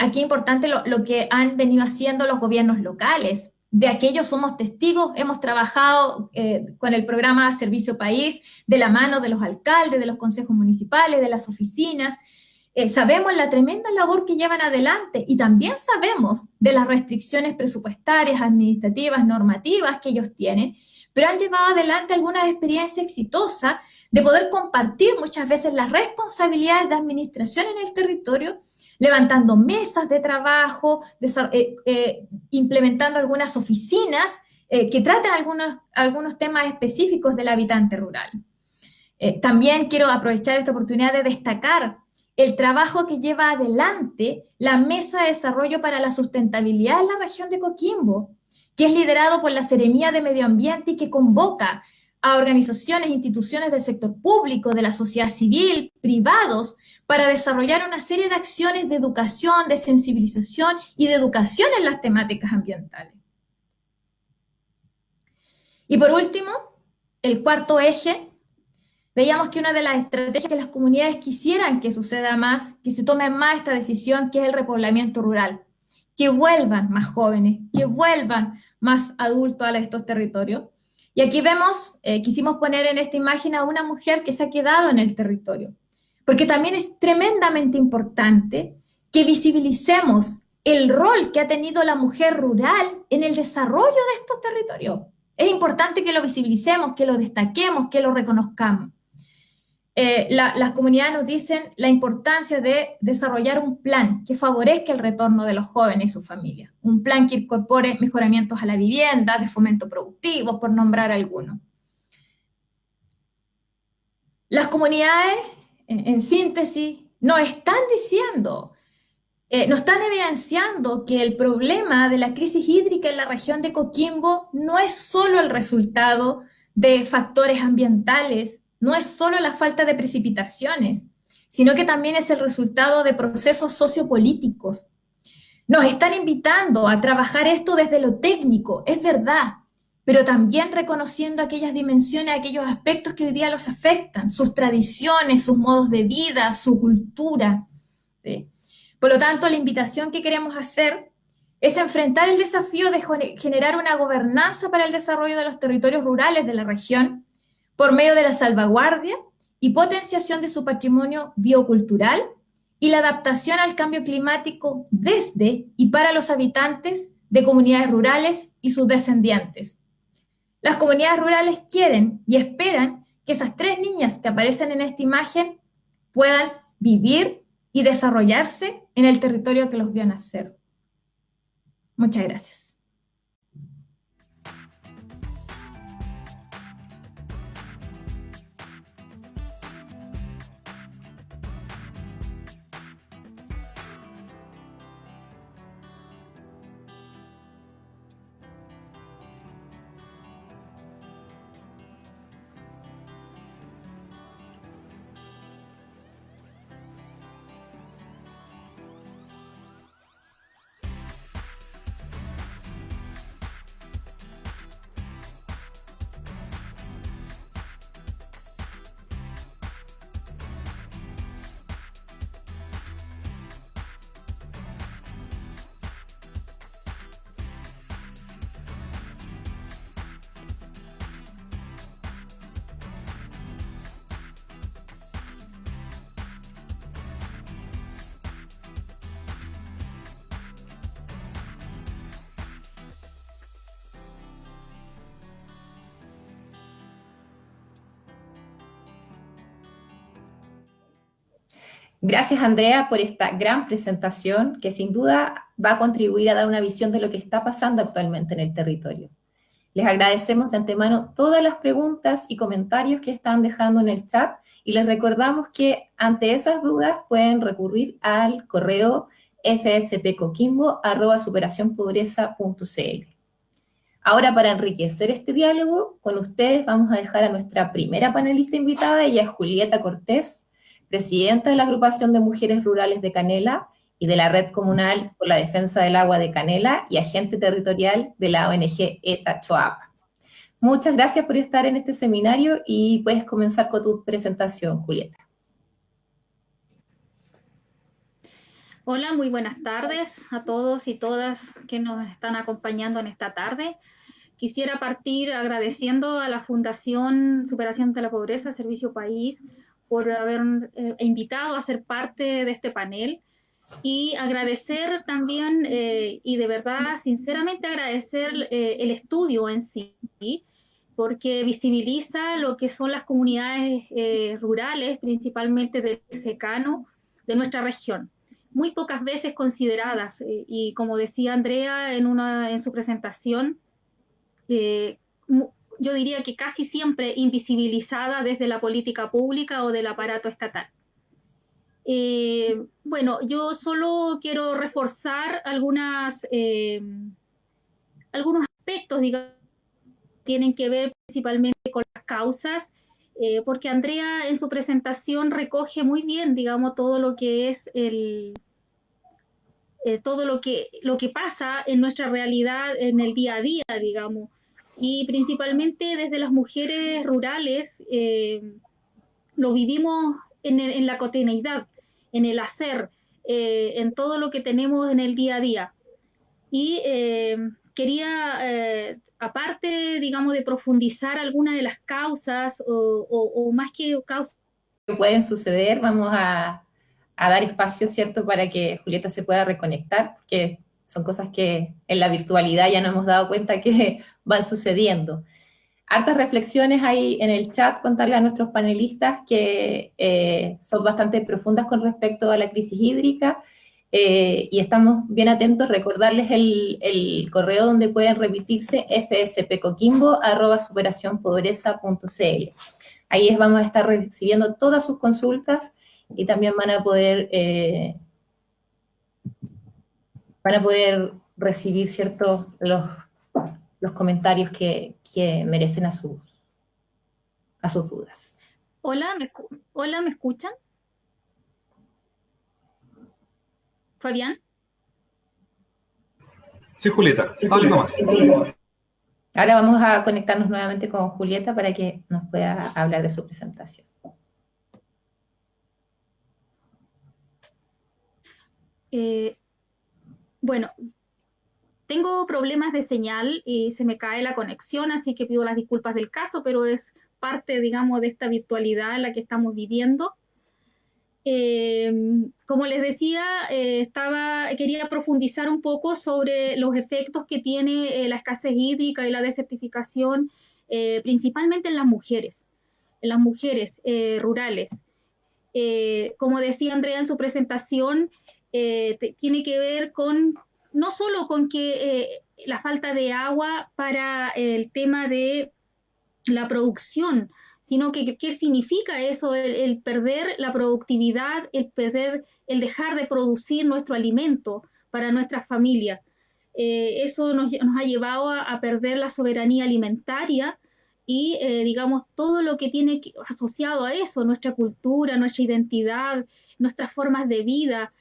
aquí es importante lo que han venido haciendo los gobiernos locales. De aquello somos testigos, hemos trabajado con el programa Servicio País, de la mano de los alcaldes, de los consejos municipales, de las oficinas. Sabemos la tremenda labor que llevan adelante y también sabemos de las restricciones presupuestarias, administrativas, normativas que ellos tienen, pero han llevado adelante alguna experiencia exitosa de poder compartir muchas veces las responsabilidades de administración en el territorio, levantando mesas de trabajo, implementando algunas oficinas que tratan algunos temas específicos del habitante rural. También quiero aprovechar esta oportunidad de destacar el trabajo que lleva adelante la Mesa de Desarrollo para la Sustentabilidad en la región de Coquimbo, que es liderado por la Seremía de Medio Ambiente y que convoca a organizaciones, instituciones del sector público, de la sociedad civil, privados, para desarrollar una serie de acciones de educación, de sensibilización y de educación en las temáticas ambientales. Y por último, el cuarto eje, veíamos que una de las estrategias que las comunidades quisieran que suceda más, que se tome más esta decisión, que es el repoblamiento rural, que vuelvan más jóvenes, que vuelvan más adultos a estos territorios. Y aquí vemos, quisimos poner en esta imagen a una mujer que se ha quedado en el territorio, porque también es tremendamente importante que visibilicemos el rol que ha tenido la mujer rural en el desarrollo de estos territorios. Es importante que lo visibilicemos, que lo destaquemos, que lo reconozcamos. Las comunidades nos dicen la importancia de desarrollar un plan que favorezca el retorno de los jóvenes y sus familias. Un plan que incorpore mejoramientos a la vivienda, de fomento productivo, por nombrar algunos. Las comunidades, en síntesis, nos están diciendo, nos están evidenciando que el problema de la crisis hídrica en la región de Coquimbo no es solo el resultado de factores ambientales, no es solo la falta de precipitaciones, sino que también es el resultado de procesos sociopolíticos. Nos están invitando a trabajar esto desde lo técnico, es verdad, pero también reconociendo aquellas dimensiones, aquellos aspectos que hoy día los afectan, sus tradiciones, sus modos de vida, su cultura, ¿sí? Por lo tanto, la invitación que queremos hacer es enfrentar el desafío de generar una gobernanza para el desarrollo de los territorios rurales de la región, por medio de la salvaguardia y potenciación de su patrimonio biocultural y la adaptación al cambio climático desde y para los habitantes de comunidades rurales y sus descendientes. Las comunidades rurales quieren y esperan que esas tres niñas que aparecen en esta imagen puedan vivir y desarrollarse en el territorio que los vio nacer. Muchas gracias. Gracias, Andrea, por esta gran presentación que sin duda va a contribuir a dar una visión de lo que está pasando actualmente en el territorio. Les agradecemos de antemano todas las preguntas y comentarios que están dejando en el chat y les recordamos que ante esas dudas pueden recurrir al correo fspcoquimbo@superacionpobreza.cl. Ahora, para enriquecer este diálogo, con ustedes vamos a dejar a nuestra primera panelista invitada, ella es Julieta Cortés, presidenta de la Agrupación de Mujeres Rurales de Canela y de la Red Comunal por la Defensa del Agua de Canela y agente territorial de la ONG ETA Choapa. Muchas gracias por estar en este seminario y puedes comenzar con tu presentación, Julieta. Hola, muy buenas tardes a todos y todas que nos están acompañando en esta tarde. Quisiera partir agradeciendo a la Fundación Superación de la Pobreza, Servicio País, por haber invitado a ser parte de este panel y agradecer también, y de verdad, sinceramente agradecer el estudio en sí, porque visibiliza lo que son las comunidades rurales, principalmente del secano, de nuestra región. Muy pocas veces consideradas, y como decía Andrea en su presentación, yo diría que casi siempre invisibilizada desde la política pública o del aparato estatal. Bueno, yo solo quiero reforzar algunos aspectos, digamos, que tienen que ver principalmente con las causas, porque Andrea en su presentación recoge muy bien, digamos, todo lo que es todo lo que pasa en nuestra realidad en el día a día, digamos, y principalmente desde las mujeres rurales lo vivimos en la cotidianidad, en el hacer, en todo lo que tenemos en el día a día. Y quería, aparte, digamos, de profundizar algunas de las causas o más que causas que pueden suceder, vamos a dar espacio, ¿cierto?, para que Julieta se pueda reconectar, porque son cosas que en la virtualidad ya nos hemos dado cuenta que van sucediendo. Hartas reflexiones hay en el chat, contarle a nuestros panelistas que son bastante profundas con respecto a la crisis hídrica y estamos bien atentos, recordarles el correo donde pueden remitirse, fspcoquimbo@superacionpobreza.cl. Ahí vamos a estar recibiendo todas sus consultas y también van a poder recibir, ¿cierto?, los comentarios que merecen a sus dudas. Hola, ¿me escuchan? ¿Fabián? Sí, Julieta, hable nomás. Ahora vamos a conectarnos nuevamente con Julieta para que nos pueda hablar de su presentación. Bueno, tengo problemas de señal y se me cae la conexión, así que pido las disculpas del caso, pero es parte, digamos, de esta virtualidad en la que estamos viviendo. Como les decía, quería profundizar un poco sobre los efectos que tiene la escasez hídrica y la desertificación, principalmente en las mujeres rurales. como decía Andrea en su presentación, tiene que ver con no solo con que la falta de agua para el tema de la producción, sino que qué significa eso, el perder la productividad, el dejar de producir nuestro alimento para nuestras familias. Eso nos ha llevado a perder la soberanía alimentaria y, digamos, todo lo que tiene asociado a eso, nuestra cultura, nuestra identidad, nuestras formas de vida.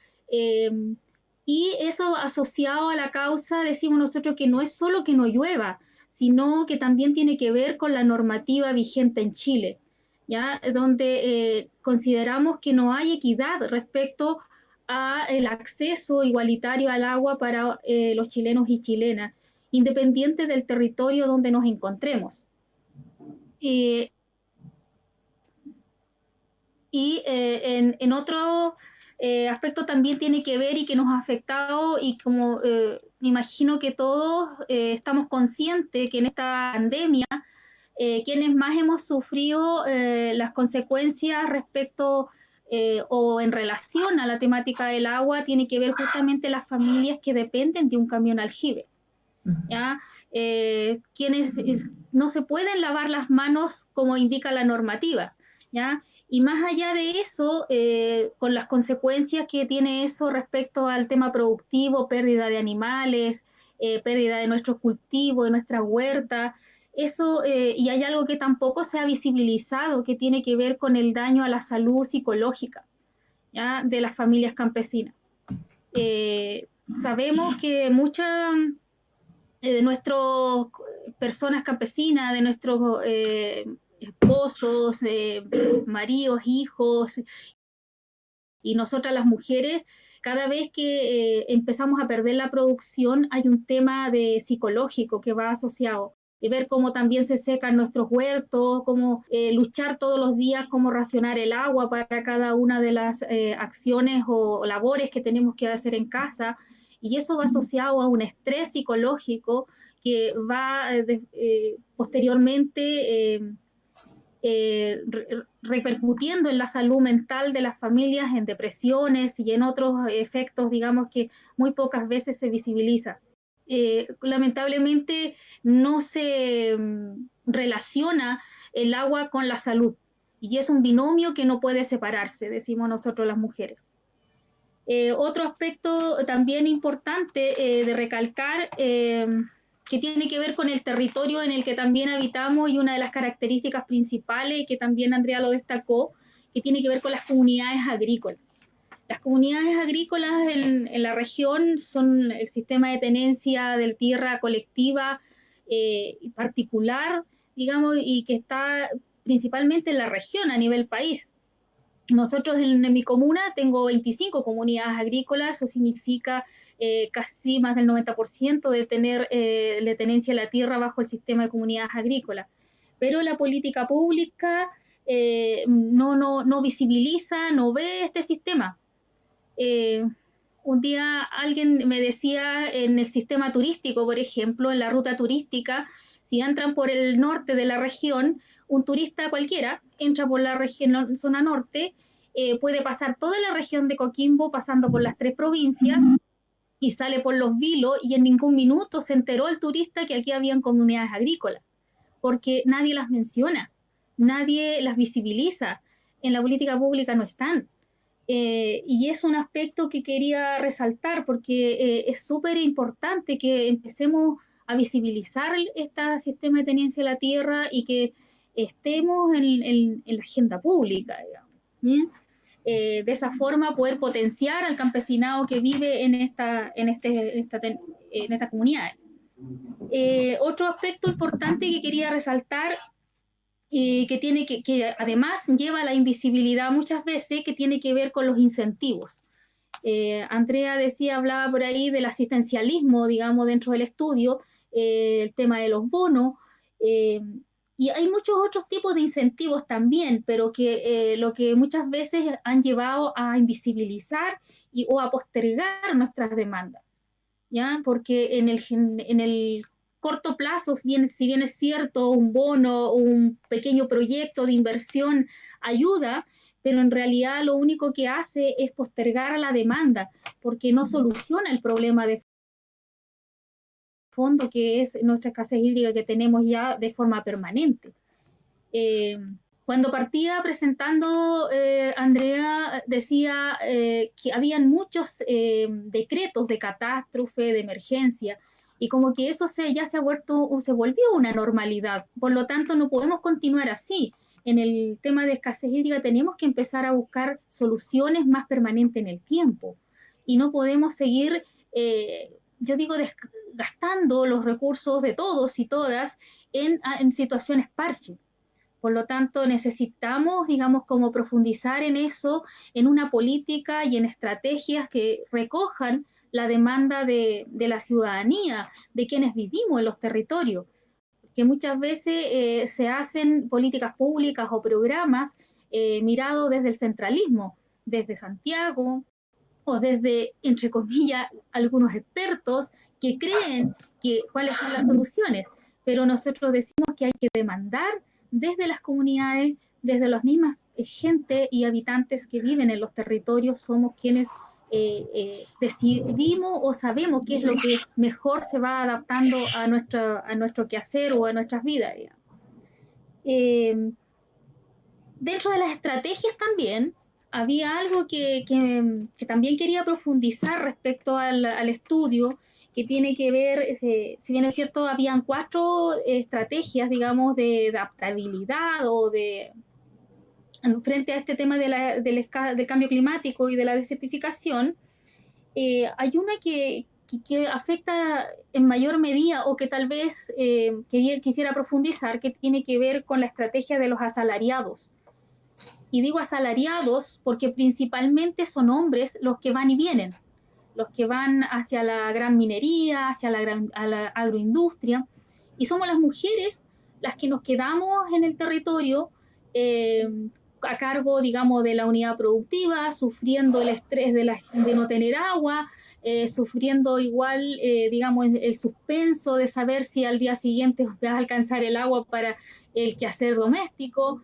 Y eso asociado a la causa, decimos nosotros que no es solo que no llueva, sino que también tiene que ver con la normativa vigente en Chile, ¿ya? Donde consideramos que no hay equidad respecto al acceso igualitario al agua para los chilenos y chilenas, independiente del territorio donde nos encontremos. En otro aspecto también tiene que ver y que nos ha afectado, y como me imagino que todos estamos conscientes que en esta pandemia quienes más hemos sufrido las consecuencias respecto o en relación a la temática del agua tiene que ver justamente las familias que dependen de un camión aljibe, ¿ya? Quienes no se pueden lavar las manos como indica la normativa, ¿ya? Y más allá de eso, con las consecuencias que tiene eso respecto al tema productivo, pérdida de animales, pérdida de nuestros cultivos, de nuestra huerta, eso, y hay algo que tampoco se ha visibilizado, que tiene que ver con el daño a la salud psicológica, ¿ya? De las familias campesinas. Sabemos que muchas de nuestras personas campesinas, de nuestros esposos, maridos, hijos, y nosotras las mujeres, cada vez que empezamos a perder la producción hay un tema psicológico que va asociado, y ver cómo también se secan nuestros huertos, cómo luchar todos los días, cómo racionar el agua para cada una de las acciones o labores que tenemos que hacer en casa, y eso va asociado a un estrés psicológico que va posteriormente repercutiendo en la salud mental de las familias, en depresiones y en otros efectos, digamos, que muy pocas veces se visibiliza. Lamentablemente no se relaciona el agua con la salud, y es un binomio que no puede separarse, decimos nosotros las mujeres. Otro aspecto también importante de recalcar, que tiene que ver con el territorio en el que también habitamos, y una de las características principales, que también Andrea lo destacó, que tiene que ver con las comunidades agrícolas. Las comunidades agrícolas en la región son el sistema de tenencia de tierra colectiva particular, digamos, y que está principalmente en la región a nivel país. Nosotros en mi comuna tengo 25 comunidades agrícolas, eso significa casi más del 90% de tener la tenencia de la tierra bajo el sistema de comunidades agrícolas. Pero la política pública no visibiliza, no ve este sistema. Un día alguien me decía, en el sistema turístico, por ejemplo, en la ruta turística, si entran por el norte de la región, un turista cualquiera entra por la región, zona norte, puede pasar toda la región de Coquimbo pasando por las 3 provincias y sale por Los Vilos, y en ningún minuto se enteró el turista que aquí habían comunidades agrícolas, porque nadie las menciona, nadie las visibiliza, en la política pública no están. Y es un aspecto que quería resaltar, porque es súper importante que empecemos a visibilizar este sistema de tenencia de la tierra y que estemos en la agenda pública, digamos, ¿bien? De esa forma poder potenciar al campesinado que vive en esta comunidad. Otro aspecto importante que quería resaltar, que además lleva a la invisibilidad muchas veces, que tiene que ver con los incentivos. Andrea hablaba por ahí del asistencialismo, digamos, dentro del estudio, el tema de los bonos, y hay muchos otros tipos de incentivos también, pero que lo que muchas veces han llevado a invisibilizar o a postergar nuestras demandas, ¿ya? Porque en el corto plazo, si bien es cierto, un bono o un pequeño proyecto de inversión ayuda, pero en realidad lo único que hace es postergar la demanda, porque no soluciona el problema de fondo que es nuestra escasez hídrica que tenemos ya de forma permanente. Cuando partía presentando, Andrea decía que habían muchos decretos de catástrofe, de emergencia, y como que eso ya se volvió una normalidad. Por lo tanto, no podemos continuar así. En el tema de escasez hídrica tenemos que empezar a buscar soluciones más permanentes en el tiempo. Y no podemos seguir, yo digo, gastando los recursos de todos y todas en situaciones parche. Por lo tanto, necesitamos, digamos, como profundizar en eso, en una política y en estrategias que recojan la demanda de la ciudadanía, de quienes vivimos en los territorios. Que muchas veces se hacen políticas públicas o programas mirados desde el centralismo, desde Santiago, o desde, entre comillas, algunos expertos que creen cuáles son las soluciones. Pero nosotros decimos que hay que demandar desde las comunidades, desde las mismas gente y habitantes que viven en los territorios, somos quienes decidimos o sabemos qué es lo que mejor se va adaptando a nuestro quehacer o a nuestras vidas. Dentro de las estrategias también había algo que también quería profundizar respecto al estudio, que tiene que ver, si bien es cierto, habían 4 estrategias, digamos, de adaptabilidad o frente a este tema del cambio climático y de la desertificación. Hay una que afecta en mayor medida o que tal vez quisiera profundizar, que tiene que ver con la estrategia de los asalariados. Y digo asalariados porque principalmente son hombres los que van y vienen, los que van hacia la gran minería, hacia a la agroindustria, y somos las mujeres las que nos quedamos en el territorio a cargo, digamos, de la unidad productiva, sufriendo el estrés de no tener agua, sufriendo igual, digamos, el suspenso de saber si al día siguiente vas a alcanzar el agua para el quehacer doméstico.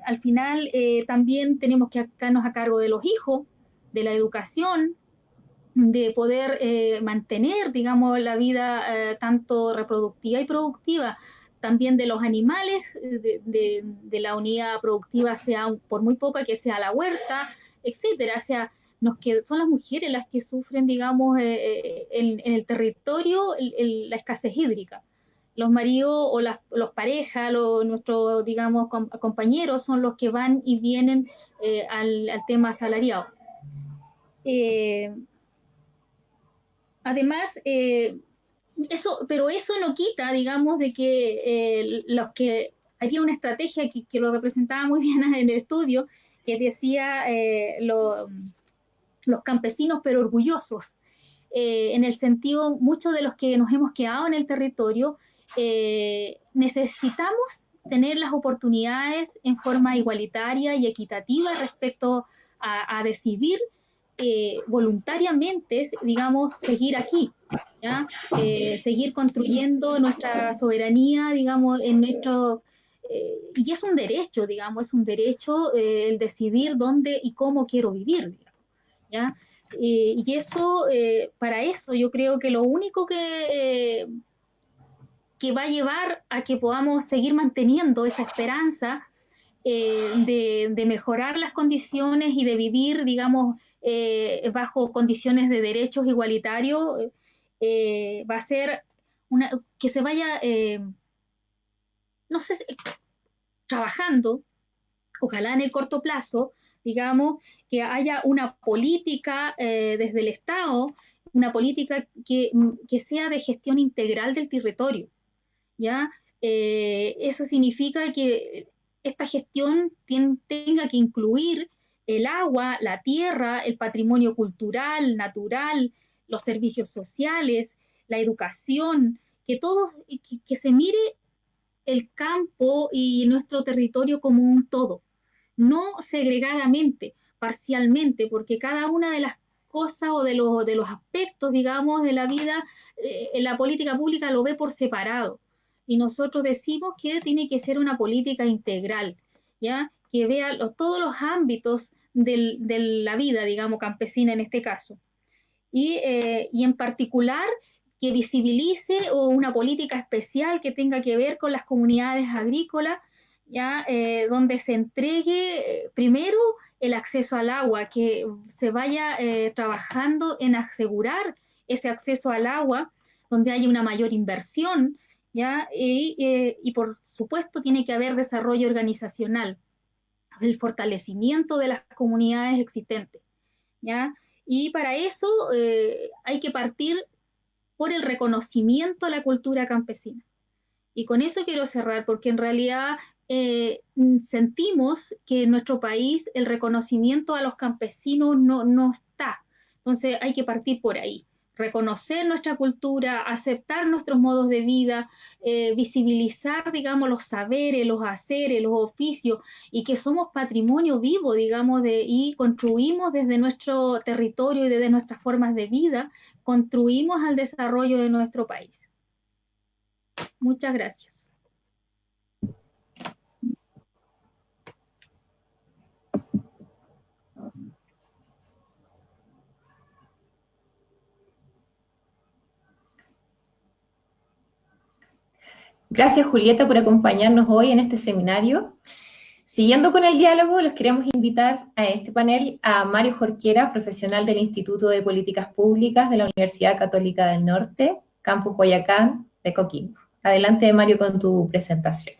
Al final también tenemos que estarnos a cargo de los hijos, de la educación, de poder mantener, digamos, la vida tanto reproductiva y productiva, también de los animales, de la unidad productiva, sea por muy poca que sea la huerta, etcétera. O sea, son las mujeres las que sufren, digamos, en el territorio la escasez hídrica. Los maridos o los parejas, nuestros, digamos, compañeros son los que van y vienen al tema asalariado. Además, pero eso no quita, digamos, de que había una estrategia que lo representaba muy bien en el estudio, que decía los campesinos pero orgullosos, en el sentido, muchos de los que nos hemos quedado en el territorio, necesitamos tener las oportunidades en forma igualitaria y equitativa respecto a decidir voluntariamente, digamos, seguir aquí, ¿ya? Seguir construyendo nuestra soberanía, digamos, y es un derecho, digamos, es un derecho el decidir dónde y cómo quiero vivir, digamos, ¿ya? Y eso, para eso yo creo que lo único que va a llevar a que podamos seguir manteniendo esa esperanza de mejorar las condiciones y de vivir, digamos, bajo condiciones de derechos igualitarios, va a ser que se vaya, no sé, trabajando, ojalá en el corto plazo, digamos, que haya una política desde el Estado, una política que sea de gestión integral del territorio, ¿ya? Eso significa que esta gestión tenga que incluir el agua, la tierra, el patrimonio cultural, natural, los servicios sociales, la educación, que se mire el campo y nuestro territorio como un todo, no segregadamente, parcialmente, porque cada una de las cosas o de los aspectos, digamos, de la vida, en la política pública lo ve por separado. Y nosotros decimos que tiene que ser una política integral, ¿ya? que vea todos los ámbitos de la vida, digamos, campesina en este caso. Y en particular que visibilice una política especial que tenga que ver con las comunidades agrícolas, ¿ya? Donde se entregue primero el acceso al agua, que se vaya trabajando en asegurar ese acceso al agua, donde haya una mayor inversión, ¿ya? Y por supuesto tiene que haber desarrollo organizacional, el fortalecimiento de las comunidades existentes, ¿ya? Y para eso hay que partir por el reconocimiento a la cultura campesina. Y con eso quiero cerrar, porque en realidad sentimos que en nuestro país el reconocimiento a los campesinos no está. Entonces hay que partir por ahí. Reconocer nuestra cultura, aceptar nuestros modos de vida, visibilizar, digamos, los saberes, los haceres, los oficios, y que somos patrimonio vivo, digamos, y construimos desde nuestro territorio y desde nuestras formas de vida, construimos al desarrollo de nuestro país. Muchas gracias. Gracias, Julieta, por acompañarnos hoy en este seminario. Siguiendo con el diálogo, los queremos invitar a este panel a Mario Jorquera, profesional del Instituto de Políticas Públicas de la Universidad Católica del Norte, Campus Guayacán de Coquimbo. Adelante, Mario, con tu presentación.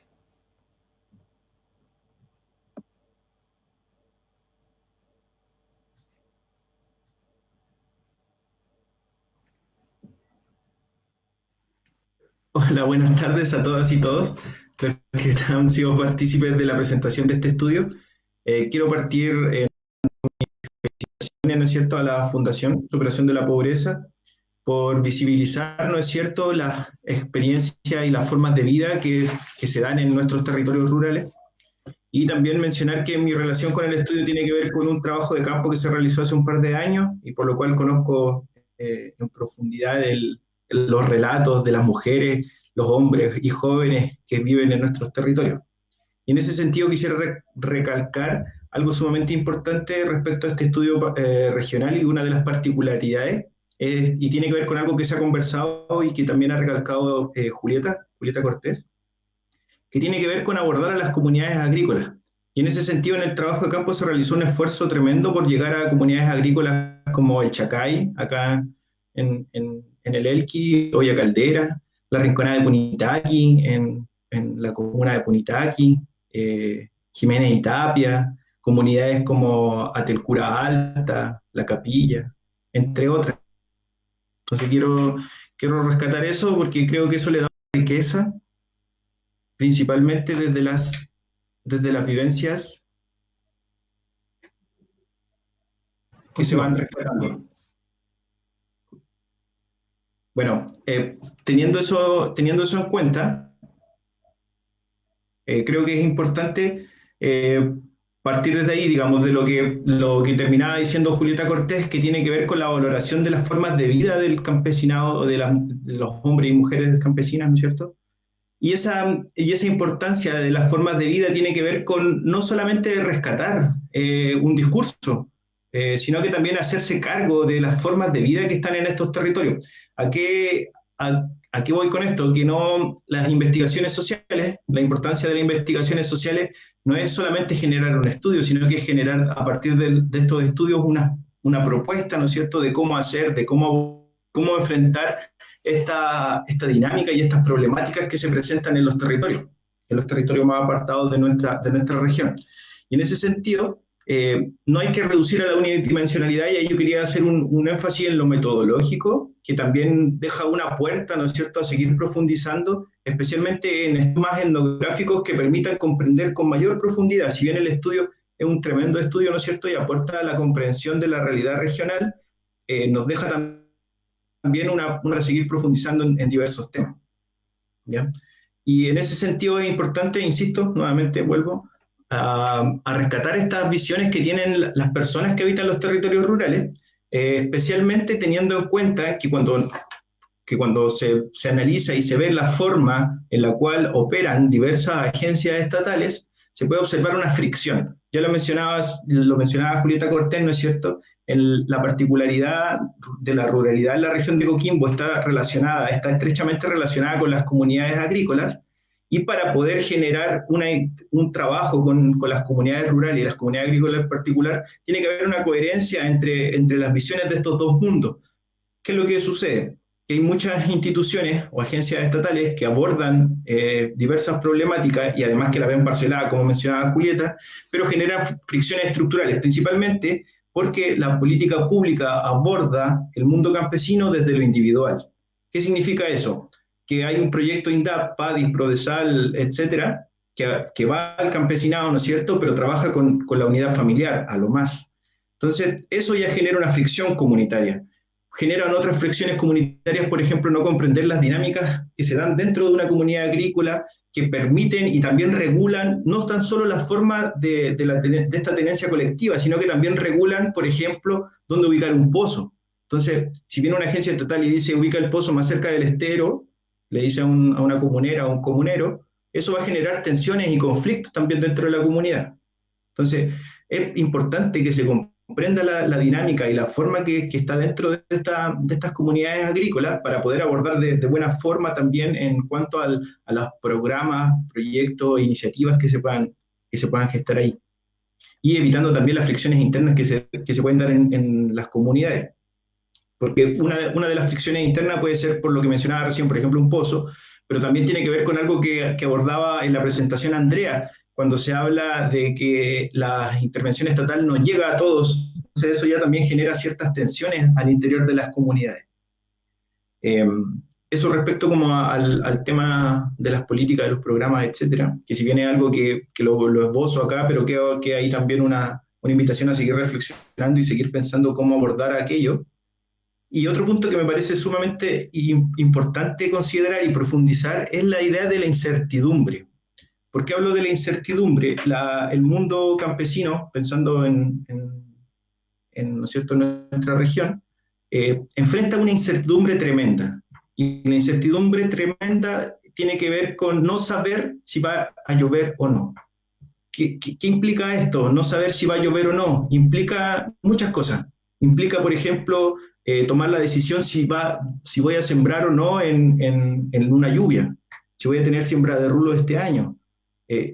Hola, buenas tardes a todas y todos los que han sido partícipes de la presentación de este estudio. Quiero partir ¿no es cierto?, a la Fundación Superación de la Pobreza por visibilizar, ¿no es cierto?, las experiencias y las formas de vida que se dan en nuestros territorios rurales. Y también mencionar que mi relación con el estudio tiene que ver con un trabajo de campo que se realizó hace un par de años y por lo cual conozco en profundidad los relatos de las mujeres, los hombres y jóvenes que viven en nuestros territorios. Y en ese sentido quisiera recalcar algo sumamente importante respecto a este estudio regional y una de las particularidades, y tiene que ver con algo que se ha conversado y que también ha recalcado Julieta Cortés, que tiene que ver con abordar a las comunidades agrícolas. Y en ese sentido, en el trabajo de campo se realizó un esfuerzo tremendo por llegar a comunidades agrícolas como el Chacay, acá en el Elqui, Olla Caldera, la Rinconada de Punitaqui, en la comuna de Punitaqui, Jiménez y Tapia, comunidades como Atelcura Alta, La Capilla, entre otras. Entonces quiero rescatar eso porque creo que eso le da riqueza, principalmente desde las vivencias que se van rescatando. Bueno, teniendo eso en cuenta, creo que es importante partir desde ahí, digamos, de lo que terminaba diciendo Julieta Cortés, que tiene que ver con la valoración de las formas de vida del campesinado, o de los hombres y mujeres campesinas, ¿no es cierto? Y esa importancia de las formas de vida tiene que ver con no solamente rescatar un discurso, sino que también hacerse cargo de las formas de vida que están en estos territorios. ¿A qué voy con esto? Que no las investigaciones sociales, la importancia de las investigaciones sociales no es solamente generar un estudio, sino que es generar a partir de estos estudios una propuesta, ¿no es cierto?, de cómo hacer, de cómo enfrentar esta dinámica y estas problemáticas que se presentan en los territorios más apartados de nuestra región. Y en ese sentido, no hay que reducir a la unidimensionalidad, y ahí yo quería hacer un énfasis en lo metodológico, que también deja una puerta, ¿no es cierto?, a seguir profundizando, especialmente en esquemas etnográficos que permitan comprender con mayor profundidad. Si bien el estudio es un tremendo estudio, ¿no es cierto?, y aporta a la comprensión de la realidad regional, nos deja también para seguir profundizando en diversos temas, ¿ya? Y en ese sentido es importante, insisto, nuevamente vuelvo, a rescatar estas visiones que tienen las personas que habitan los territorios rurales, especialmente teniendo en cuenta que cuando se analiza y se ve la forma en la cual operan diversas agencias estatales, se puede observar una fricción. Ya lo mencionaba Julieta Cortés, ¿no es cierto? La particularidad de la ruralidad en la región de Coquimbo está estrechamente relacionada con las comunidades agrícolas, y para poder generar un trabajo con las comunidades rurales y las comunidades agrícolas en particular, tiene que haber una coherencia entre las visiones de estos dos mundos. ¿Qué es lo que sucede? Que hay muchas instituciones o agencias estatales que abordan diversas problemáticas y además que la ven parcelada, como mencionaba Julieta, pero generan fricciones estructurales, principalmente porque la política pública aborda el mundo campesino desde lo individual. ¿Qué significa eso? Que hay un proyecto INDAP, PADI, PRODESAL, etcétera, que va al campesinado, ¿no es cierto?, pero trabaja con la unidad familiar, a lo más. Entonces, eso ya genera una fricción comunitaria. Generan otras fricciones comunitarias, por ejemplo, no comprender las dinámicas que se dan dentro de una comunidad agrícola, que permiten y también regulan no tan solo la forma de esta tenencia colectiva, sino que también regulan, por ejemplo, dónde ubicar un pozo. Entonces, si viene una agencia estatal y dice ubica el pozo más cerca del estero, le dice a una comunera o un comunero, eso va a generar tensiones y conflictos también dentro de la comunidad. Entonces, es importante que se comprenda la dinámica y la forma que está dentro de estas comunidades agrícolas para poder abordar de buena forma también en cuanto a los programas, proyectos e iniciativas que se puedan gestar ahí. Y evitando también las fricciones internas que se pueden dar en las comunidades. Porque una de las fricciones internas puede ser, por lo que mencionaba recién, por ejemplo, un pozo, pero también tiene que ver con algo que abordaba en la presentación Andrea, cuando se habla de que la intervención estatal no llega a todos. Entonces eso ya también genera ciertas tensiones al interior de las comunidades. Eso respecto como al tema de las políticas, de los programas, etcétera, que si bien es algo que lo esbozo acá, pero que hay también una invitación a seguir reflexionando y seguir pensando cómo abordar aquello. Y otro punto que me parece sumamente importante considerar y profundizar es la idea de la incertidumbre. ¿Por qué hablo de la incertidumbre? El mundo campesino, pensando ¿no es cierto?, en nuestra región, enfrenta una incertidumbre tremenda. Y la incertidumbre tremenda tiene que ver con no saber si va a llover o no. ¿Qué implica esto? No saber si va a llover o no. Implica muchas cosas. Implica, por ejemplo, tomar la decisión si voy a sembrar o no en una lluvia, si voy a tener siembra de rulo este año.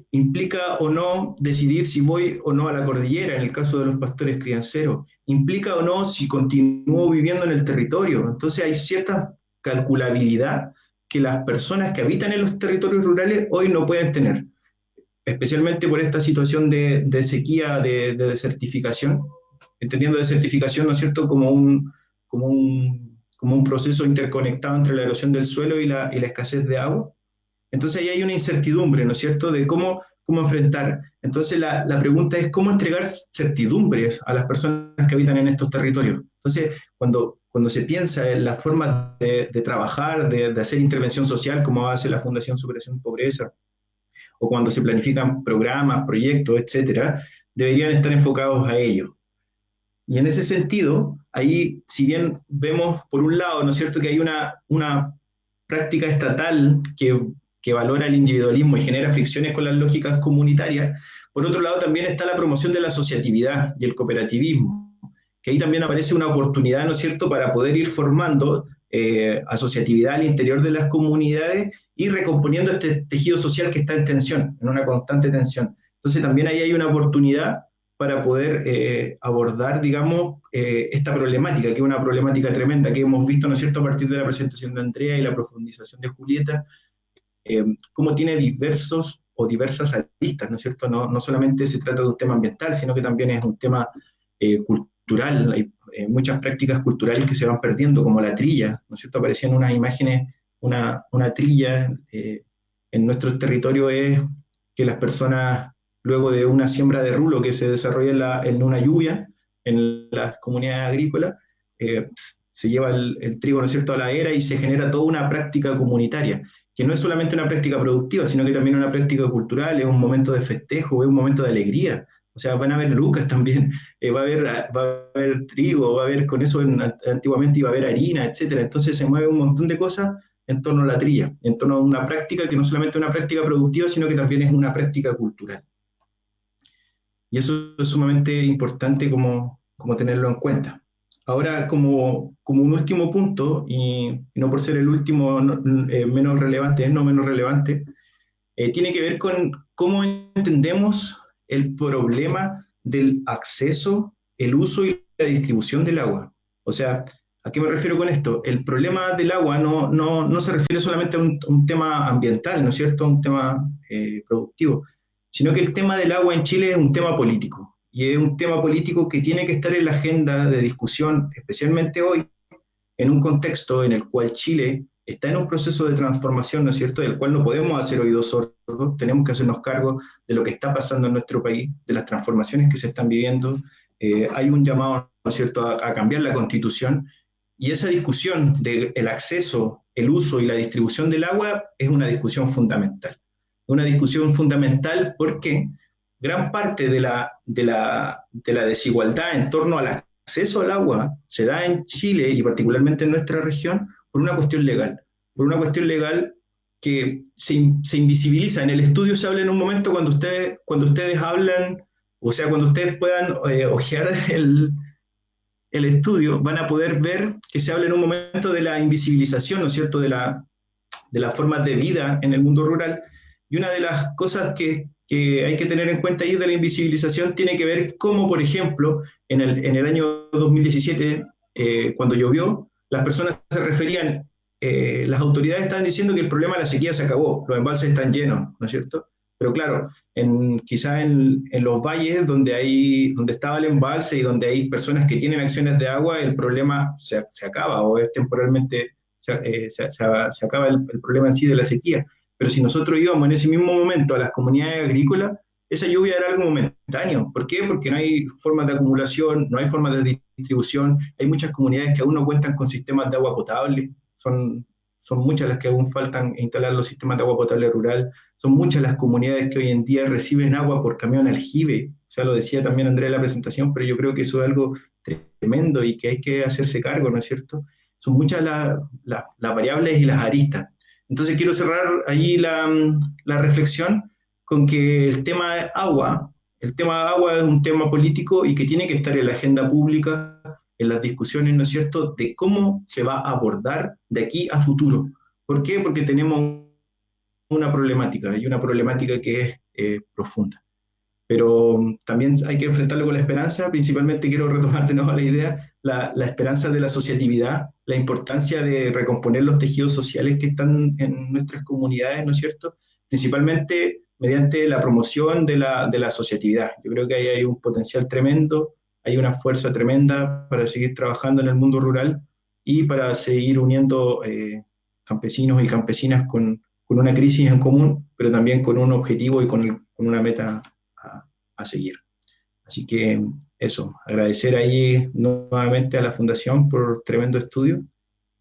Implica o no decidir si voy o no a la cordillera, en el caso de los pastores crianceros. Implica o no si continúo viviendo en el territorio. Entonces hay cierta calculabilidad que las personas que habitan en los territorios rurales hoy no pueden tener, especialmente por esta situación de sequía, de desertificación, entendiendo desertificación, ¿no es cierto?, como un proceso interconectado entre la erosión del suelo y la escasez de agua. Entonces ahí hay una incertidumbre, ¿no es cierto?, de cómo enfrentar. Entonces la pregunta es cómo entregar certidumbres a las personas que habitan en estos territorios. Entonces, cuando se piensa en la forma de trabajar, de hacer intervención social, como hace la Fundación Superación Pobreza, o cuando se planifican programas, proyectos, etcétera, deberían estar enfocados a ello. Y en ese sentido, ahí, si bien vemos, por un lado, ¿no es cierto?, que hay una práctica estatal que valora el individualismo y genera fricciones con las lógicas comunitarias, por otro lado también está la promoción de la asociatividad y el cooperativismo, que ahí también aparece una oportunidad, ¿no es cierto?, para poder ir formando asociatividad al interior de las comunidades y recomponiendo este tejido social que está en tensión, en una constante tensión. Entonces también ahí hay una oportunidad para poder abordar, digamos, esta problemática, que es una problemática tremenda que hemos visto, ¿no es cierto?, a partir de la presentación de Andrea y la profundización de Julieta, cómo tiene diversas aristas, ¿no es cierto? No solamente se trata de un tema ambiental, sino que también es un tema cultural. Hay muchas prácticas culturales que se van perdiendo, como la trilla, ¿no es cierto? Aparecían unas imágenes, una trilla en nuestro territorio es que las personas, luego de una siembra de rulo que se desarrolla en una lluvia, en las comunidades agrícolas, se lleva el trigo, ¿no es cierto?, a la era y se genera toda una práctica comunitaria, que no es solamente una práctica productiva, sino que también una práctica cultural, es un momento de festejo, es un momento de alegría. O sea, van a haber lucas también, va a haber trigo, va a haber, con eso antiguamente iba a haber harina, etcétera. Entonces se mueve un montón de cosas en torno a la trilla, en torno a una práctica que no solamente es una práctica productiva, sino que también es una práctica cultural. Y eso es sumamente importante como tenerlo en cuenta. Ahora, como un último punto, y no por ser el último menos relevante, no menos relevante, tiene que ver con cómo entendemos el problema del acceso, el uso y la distribución del agua. O sea, ¿a qué me refiero con esto? El problema del agua no se refiere solamente a un tema ambiental, ¿no es cierto?, un tema productivo, sino que el tema del agua en Chile es un tema político. Y es un tema político que tiene que estar en la agenda de discusión, especialmente hoy, en un contexto en el cual Chile está en un proceso de transformación, ¿no es cierto?, del cual no podemos hacer oídos sordos, tenemos que hacernos cargo de lo que está pasando en nuestro país, de las transformaciones que se están viviendo. Hay un llamado, ¿no es cierto?, a cambiar la Constitución, y esa discusión del acceso, el uso y la distribución del agua es una discusión fundamental. Una discusión fundamental porque gran parte de la desigualdad en torno al acceso al agua se da en Chile y particularmente en nuestra región por una cuestión legal. Por una cuestión legal que se invisibiliza. En el estudio se habla en un momento cuando ustedes hablan, o sea, cuando ustedes puedan ojear el estudio, van a poder ver que se habla en un momento de la invisibilización, ¿no es cierto?, de las formas de vida en el mundo rural. Y una de las cosas que hay que tener en cuenta ahí de la invisibilización tiene que ver cómo, por ejemplo, en el año 2017, cuando llovió, las personas se referían, las autoridades estaban diciendo que el problema de la sequía se acabó, los embalses están llenos, ¿no es cierto? Pero claro, quizá en los valles donde estaba el embalse y donde hay personas que tienen acciones de agua, el problema se acaba o es temporalmente, se acaba el problema en sí de la sequía. Pero si nosotros íbamos en ese mismo momento a las comunidades agrícolas, esa lluvia era algo momentáneo. ¿Por qué? Porque no hay formas de acumulación, no hay formas de distribución, hay muchas comunidades que aún no cuentan con sistemas de agua potable, son muchas las que aún faltan instalar los sistemas de agua potable rural, son muchas las comunidades que hoy en día reciben agua por camión aljibe, o sea, lo decía también Andrea en la presentación, pero yo creo que eso es algo tremendo y que hay que hacerse cargo, ¿no es cierto? Son muchas las variables y las aristas. Entonces quiero cerrar ahí la reflexión con que el tema de agua es un tema político y que tiene que estar en la agenda pública, en las discusiones, ¿no es cierto?, de cómo se va a abordar de aquí a futuro. ¿Por qué? Porque tenemos una problemática, y una problemática que es profunda. Pero también hay que enfrentarlo con la esperanza. Principalmente quiero retomar de nuevo la idea, la esperanza de la asociatividad, la importancia de recomponer los tejidos sociales que están en nuestras comunidades, ¿no es cierto?, principalmente mediante la promoción de la asociatividad. Yo creo que ahí hay un potencial tremendo, hay una fuerza tremenda para seguir trabajando en el mundo rural y para seguir uniendo campesinos y campesinas con una crisis en común, pero también con un objetivo y con una meta a seguir. Así que eso, agradecer ahí nuevamente a la Fundación por tremendo estudio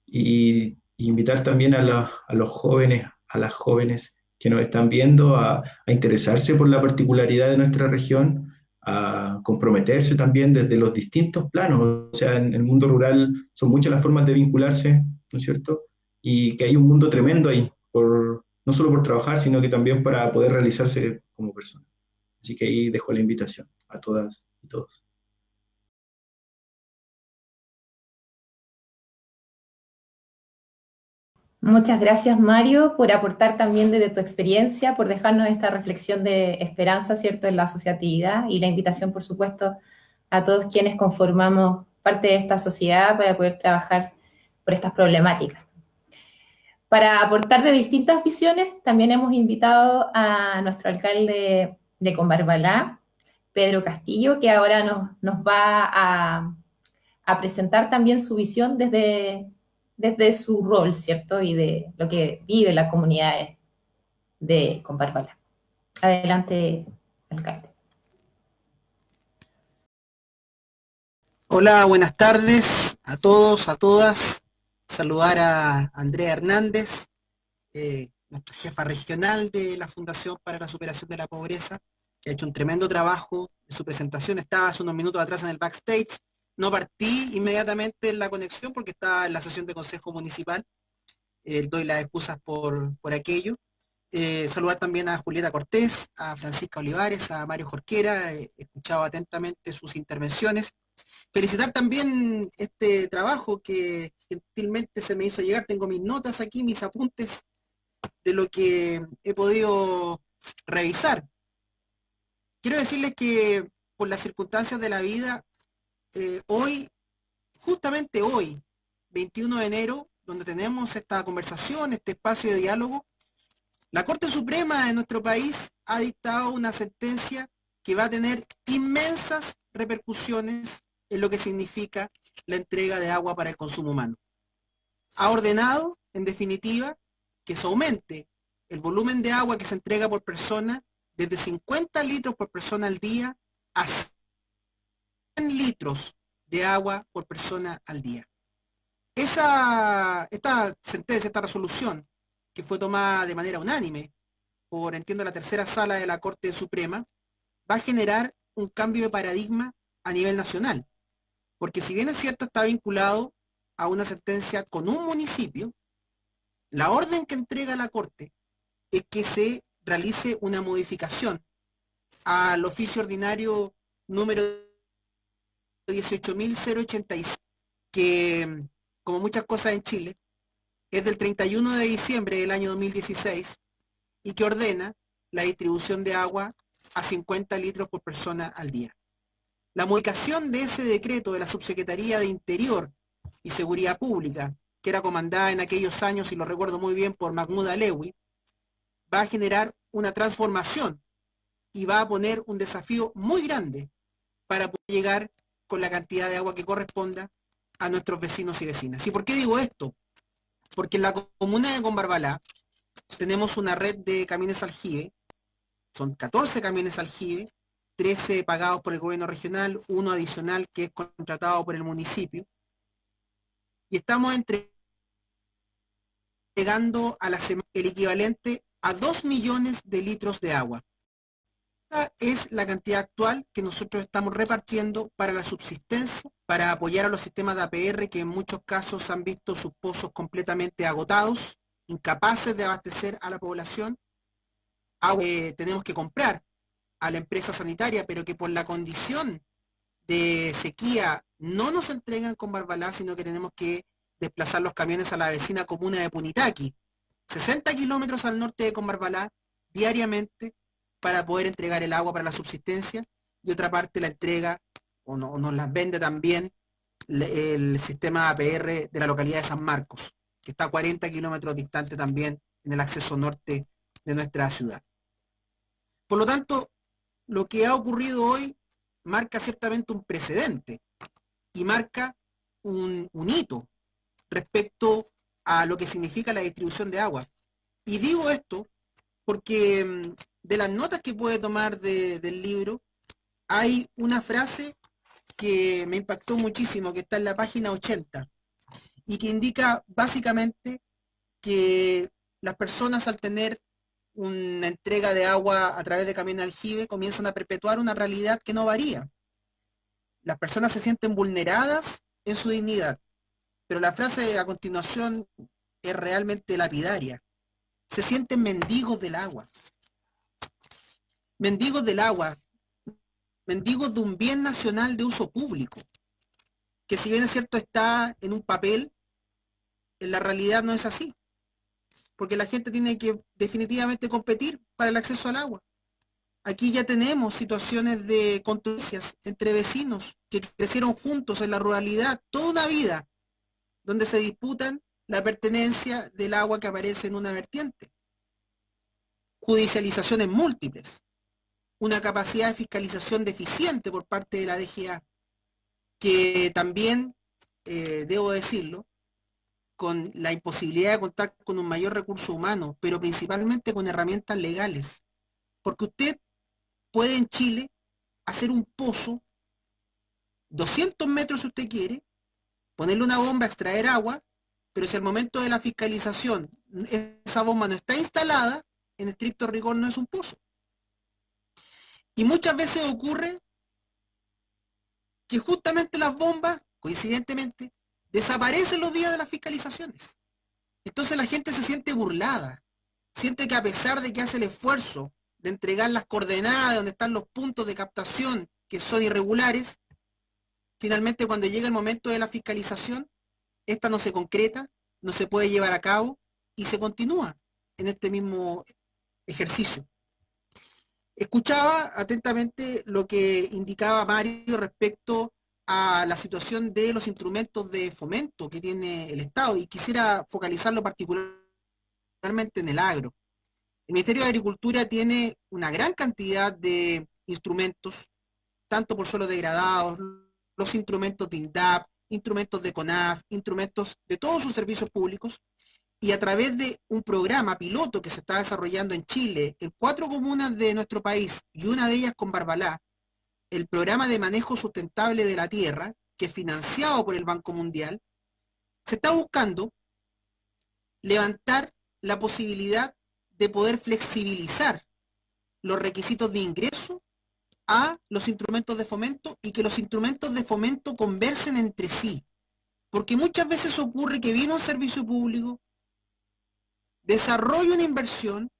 y invitar también a los jóvenes, a las jóvenes que nos están viendo a interesarse por la particularidad de nuestra región, a comprometerse también desde los distintos planos. O sea, en el mundo rural son muchas las formas de vincularse, ¿no es cierto? Y que hay un mundo tremendo ahí, no solo por trabajar, sino que también para poder realizarse como persona. Así que ahí dejo la invitación a todas y todos. Muchas gracias, Mario, por aportar también desde tu experiencia, por dejarnos esta reflexión de esperanza, ¿cierto?, en la asociatividad, y la invitación, por supuesto, a todos quienes conformamos parte de esta sociedad para poder trabajar por estas problemáticas. Para aportar de distintas visiones, también hemos invitado a nuestro alcalde de Combarbalá, Pedro Castillo, que ahora nos va a presentar también su visión desde su rol, ¿cierto?, y de lo que vive la comunidad de Combarbalá. Adelante, alcalde. Hola, buenas tardes a todos, a todas. Saludar a Andrea Hernández, nuestra jefa regional de la Fundación para la Superación de la Pobreza, que ha hecho un tremendo trabajo en su presentación. Estaba hace unos minutos atrás en el backstage. No partí inmediatamente en la conexión porque estaba en la sesión de Consejo Municipal. Doy las excusas por aquello. Saludar también a Julieta Cortés, a Francisca Olivares, a Mario Jorquera, he escuchado atentamente sus intervenciones. Felicitar también este trabajo que gentilmente se me hizo llegar. Tengo mis notas aquí, mis apuntes de lo que he podido revisar. Quiero decirles que por las circunstancias de la vida, hoy, justamente hoy, 21 de enero, donde tenemos esta conversación, este espacio de diálogo, la Corte Suprema de nuestro país ha dictado una sentencia que va a tener inmensas repercusiones en lo que significa la entrega de agua para el consumo humano. Ha ordenado, en definitiva, que se aumente el volumen de agua que se entrega por persona desde 50 litros por persona al día a 100 litros de agua por persona al día. Esta sentencia, esta resolución, que fue tomada de manera unánime por, entiendo, la tercera sala de la Corte Suprema, va a generar un cambio de paradigma a nivel nacional. Porque si bien es cierto está vinculado a una sentencia con un municipio, la orden que entrega la Corte es que se realice una modificación al oficio ordinario número 18.086, que, como muchas cosas en Chile, es del 31 de diciembre del año 2016 y que ordena la distribución de agua a 50 litros por persona al día. La modificación de ese decreto de la Subsecretaría de Interior y Seguridad Pública, que era comandada en aquellos años, y lo recuerdo muy bien, por Mahmoud Alewi, va a generar una transformación y va a poner un desafío muy grande para poder llegar con la cantidad de agua que corresponda a nuestros vecinos y vecinas. ¿Y por qué digo esto? Porque en la comuna de Combarbalá tenemos una red de camiones aljibe, son 14 camiones aljibe, 13 pagados por el gobierno regional, uno adicional que es contratado por el municipio, y estamos entregando a la semana el equivalente a 2 millones de litros de agua. Esta es la cantidad actual que nosotros estamos repartiendo para la subsistencia, para apoyar a los sistemas de APR que en muchos casos han visto sus pozos completamente agotados, incapaces de abastecer a la población. Agua que tenemos que comprar a la empresa sanitaria, pero que por la condición de sequía no nos entregan con Combarbalá, sino que tenemos que desplazar los camiones a la vecina comuna de Punitaqui, 60 kilómetros al norte de Combarbalá, diariamente, para poder entregar el agua para la subsistencia, y otra parte la entrega, o nos las vende también, el sistema APR de la localidad de San Marcos, que está a 40 kilómetros distante también en el acceso norte de nuestra ciudad. Por lo tanto, lo que ha ocurrido hoy marca ciertamente un precedente y marca un hito respecto a lo que significa la distribución de agua. Y digo esto porque de las notas que puede tomar del libro, hay una frase que me impactó muchísimo, que está en la página 80, y que indica básicamente que las personas, al tener una entrega de agua a través de camiones aljibe, comienzan a perpetuar una realidad que no varía. Las personas se sienten vulneradas en su dignidad, pero la frase a continuación es realmente lapidaria. Se sienten mendigos del agua. Mendigos del agua, mendigos de un bien nacional de uso público, que si bien es cierto está en un papel, en la realidad no es así, porque la gente tiene que definitivamente competir para el acceso al agua. Aquí ya tenemos situaciones de controversias entre vecinos que crecieron juntos en la ruralidad toda una vida, donde se disputan la pertenencia del agua que aparece en una vertiente. Judicializaciones múltiples, una capacidad de fiscalización deficiente por parte de la DGA, que también, debo decirlo, con la imposibilidad de contar con un mayor recurso humano, pero principalmente con herramientas legales. Porque usted puede en Chile hacer un pozo, 200 metros si usted quiere, ponerle una bomba, extraer agua, pero si al momento de la fiscalización esa bomba no está instalada, en estricto rigor no es un pozo. Y muchas veces ocurre que justamente las bombas, coincidentemente, desaparecen los días de las fiscalizaciones. Entonces la gente se siente burlada, siente que a pesar de que hace el esfuerzo de entregar las coordenadas donde están los puntos de captación que son irregulares, finalmente cuando llega el momento de la fiscalización, esta no se concreta, no se puede llevar a cabo y se continúa en este mismo ejercicio. Escuchaba atentamente lo que indicaba Mario respecto a la situación de los instrumentos de fomento que tiene el Estado y quisiera focalizarlo particularmente en el agro. El Ministerio de Agricultura tiene una gran cantidad de instrumentos, tanto por suelos degradados, los instrumentos de INDAP, instrumentos de CONAF, instrumentos de todos sus servicios públicos, y a través de un programa piloto que se está desarrollando en Chile, en 4 comunas de nuestro país, y una de ellas con Barbalá, el programa de manejo sustentable de la tierra, que es financiado por el Banco Mundial, se está buscando levantar la posibilidad de poder flexibilizar los requisitos de ingreso a los instrumentos de fomento y que los instrumentos de fomento conversen entre sí. Porque muchas veces ocurre que viene un servicio público, desarrolla una inversión,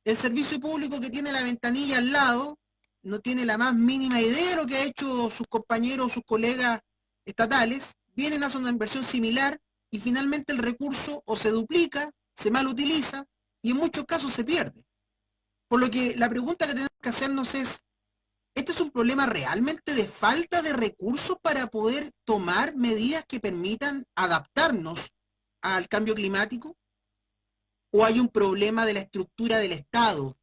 el servicio público que tiene la ventanilla al lado no tiene la más mínima idea de lo que ha hecho sus compañeros o sus colegas estatales, vienen a hacer una inversión similar y finalmente el recurso o se duplica, se mal utiliza y en muchos casos se pierde. Por lo que la pregunta que tenemos que hacernos es, ¿este es un problema realmente de falta de recursos para poder tomar medidas que permitan adaptarnos al cambio climático? ¿O hay un problema de la estructura del Estado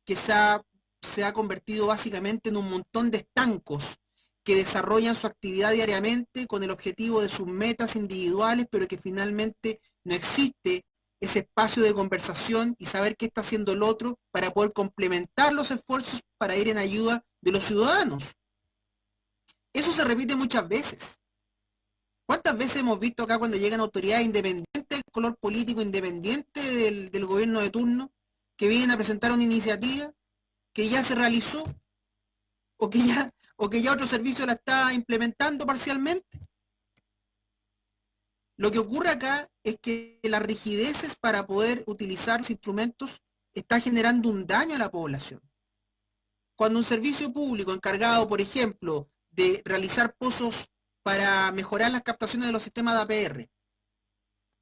que se ha convertido básicamente en un montón de estancos que desarrollan su actividad diariamente con el objetivo de sus metas individuales, pero que finalmente no existe ese espacio de conversación y saber qué está haciendo el otro para poder complementar los esfuerzos para ir en ayuda de los ciudadanos? Eso se repite muchas veces. ¿Cuántas veces hemos visto acá cuando llegan autoridades independientes del color político, independiente del gobierno de turno, que vienen a presentar una iniciativa que ya se realizó o que ya otro servicio la está implementando parcialmente? Lo que ocurre acá es que las rigideces para poder utilizar los instrumentos está generando un daño a la población. Cuando un servicio público encargado, por ejemplo, de realizar pozos para mejorar las captaciones de los sistemas de APR,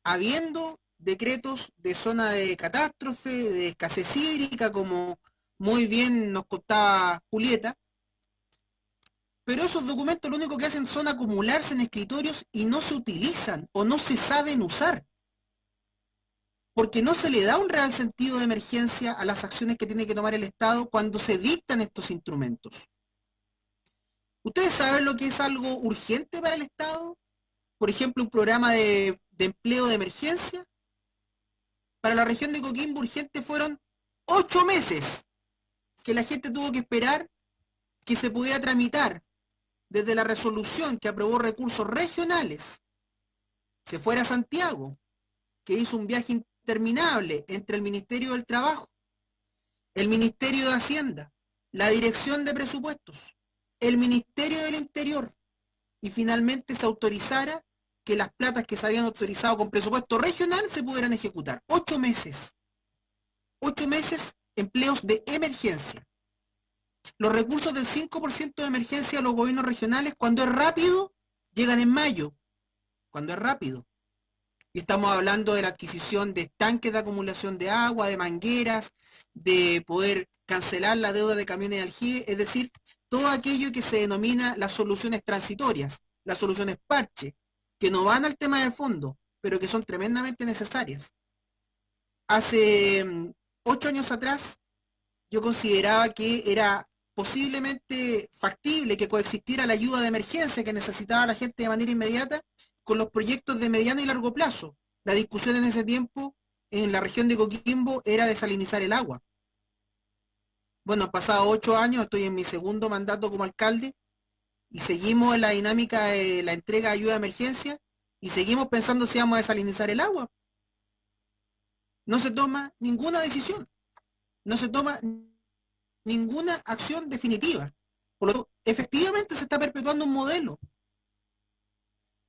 habiendo decretos de zona de catástrofe, de escasez hídrica, como muy bien nos contaba Julieta, pero esos documentos lo único que hacen son acumularse en escritorios y no se utilizan o no se saben usar, porque no se le da un real sentido de emergencia a las acciones que tiene que tomar el Estado cuando se dictan estos instrumentos. ¿Ustedes saben lo que es algo urgente para el Estado? Por ejemplo, un programa de empleo de emergencia. Para la región de Coquimbo urgente fueron 8 meses que la gente tuvo que esperar que se pudiera tramitar desde la resolución que aprobó recursos regionales, se fuera a Santiago, que hizo un viaje interminable entre el Ministerio del Trabajo, el Ministerio de Hacienda, la Dirección de Presupuestos, el Ministerio del Interior, y finalmente se autorizara que las platas que se habían autorizado con presupuesto regional se pudieran ejecutar. 8 meses. 8 meses, empleos de emergencia. Los recursos del 5% de emergencia de los gobiernos regionales, cuando es rápido, llegan en mayo. Cuando es rápido. Y estamos hablando de la adquisición de tanques de acumulación de agua, de mangueras, de poder cancelar la deuda de camiones de aljibe, es decir, todo aquello que se denomina las soluciones transitorias, las soluciones parche, que no van al tema de fondo, pero que son tremendamente necesarias. Hace 8 años atrás, yo consideraba que era posiblemente factible que coexistiera la ayuda de emergencia que necesitaba la gente de manera inmediata con los proyectos de mediano y largo plazo. La discusión en ese tiempo en la región de Coquimbo era desalinizar el agua. Bueno, han pasado 8 años, estoy en mi segundo mandato como alcalde y seguimos en la dinámica de la entrega de ayuda de emergencia y seguimos pensando si vamos a desalinizar el agua. No se toma ninguna decisión, no se toma ninguna acción definitiva. Por lo tanto, efectivamente se está perpetuando un modelo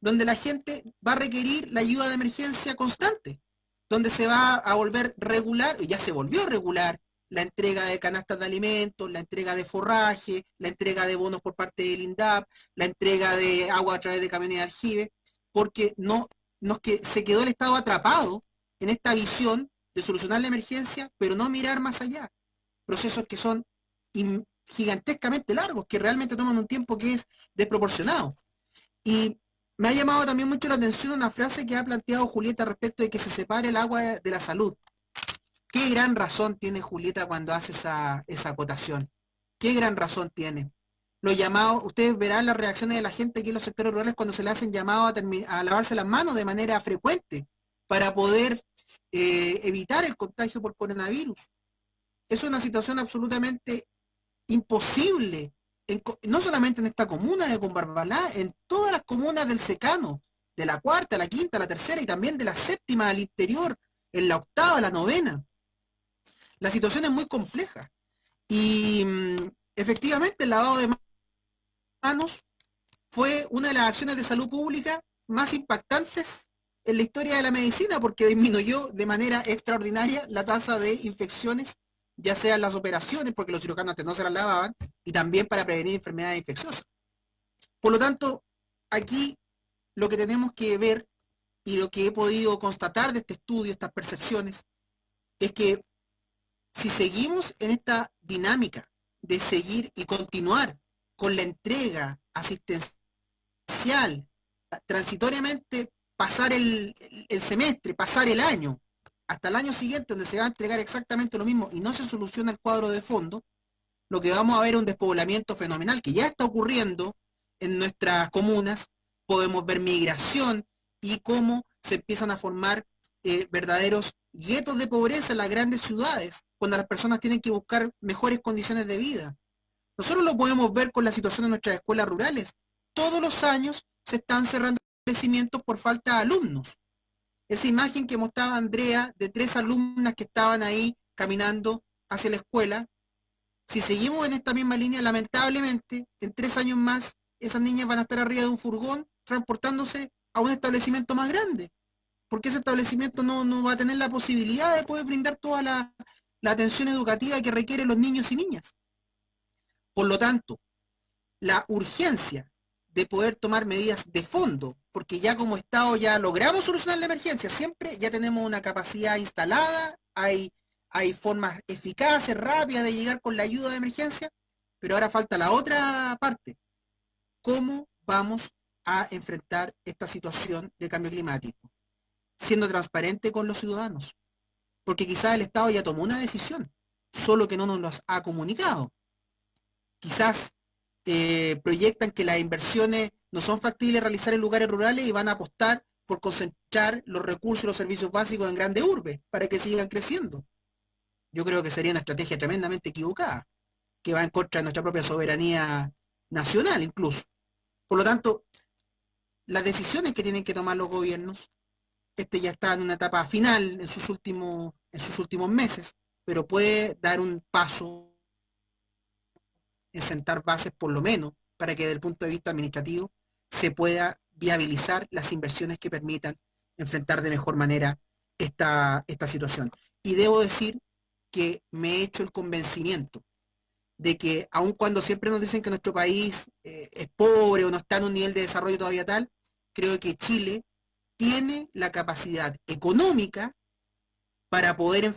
donde la gente va a requerir la ayuda de emergencia constante, donde se va a volver regular, y ya se volvió regular, la entrega de canastas de alimentos, la entrega de forraje, la entrega de bonos por parte del INDAP, la entrega de agua a través de camiones de aljibe, porque no es que se quedó el Estado atrapado en esta visión de solucionar la emergencia, pero no mirar más allá. Procesos que son gigantescamente largos, que realmente toman un tiempo que es desproporcionado. Y me ha llamado también mucho la atención una frase que ha planteado Julieta respecto de que se separe el agua de la salud. Qué gran razón tiene Julieta cuando hace esa acotación. Qué gran razón tiene. Los llamados, ustedes verán las reacciones de la gente aquí en los sectores rurales cuando se le hacen llamados a lavarse las manos de manera frecuente para poder evitar el contagio por coronavirus. Es una situación absolutamente imposible, no solamente en esta comuna de Combarbalá, en todas las comunas del secano, de la cuarta, la quinta, la tercera y también de la séptima al interior, en la octava, la novena. La situación es muy compleja y efectivamente el lavado de manos fue una de las acciones de salud pública más impactantes en la historia de la medicina, porque disminuyó de manera extraordinaria la tasa de infecciones, ya sean las operaciones, porque los cirujanos antes no se las lavaban, y también para prevenir enfermedades infecciosas. Por lo tanto, aquí lo que tenemos que ver, y lo que he podido constatar de este estudio, estas percepciones, es que si seguimos en esta dinámica de seguir y continuar con la entrega asistencial, transitoriamente pasar el semestre, pasar el año, hasta el año siguiente donde se va a entregar exactamente lo mismo y no se soluciona el cuadro de fondo, lo que vamos a ver es un despoblamiento fenomenal que ya está ocurriendo en nuestras comunas. Podemos ver migración y cómo se empiezan a formar verdaderos guetos de pobreza en las grandes ciudades, cuando las personas tienen que buscar mejores condiciones de vida. Nosotros lo podemos ver con la situación de nuestras escuelas rurales. Todos los años se están cerrando establecimientos por falta de alumnos. Esa imagen que mostraba Andrea de 3 alumnas que estaban ahí caminando hacia la escuela, si seguimos en esta misma línea, lamentablemente, en 3 años más, esas niñas van a estar arriba de un furgón transportándose a un establecimiento más grande, porque ese establecimiento no va a tener la posibilidad de poder brindar toda la atención educativa que requieren los niños y niñas. Por lo tanto, la urgencia de poder tomar medidas de fondo, porque ya como Estado ya logramos solucionar la emergencia, siempre ya tenemos una capacidad instalada, hay formas eficaces, rápidas de llegar con la ayuda de emergencia, pero ahora falta la otra parte. ¿Cómo vamos a enfrentar esta situación de cambio climático? Siendo transparente con los ciudadanos, porque quizás el Estado ya tomó una decisión, solo que no nos los ha comunicado. Quizás proyectan que las inversiones no son factibles realizar en lugares rurales y van a apostar por concentrar los recursos y los servicios básicos en grandes urbes para que sigan creciendo. Yo creo que sería una estrategia tremendamente equivocada, que va en contra de nuestra propia soberanía nacional incluso. Por lo tanto, las decisiones que tienen que tomar los gobiernos, ya está en una etapa final en sus últimos meses, pero puede dar un paso en sentar bases por lo menos para que desde el punto de vista administrativo se pueda viabilizar las inversiones que permitan enfrentar de mejor manera esta situación. Y debo decir que me he hecho el convencimiento de que aun cuando siempre nos dicen que nuestro país es pobre o no está en un nivel de desarrollo todavía tal, creo que Chile tiene la capacidad económica para poder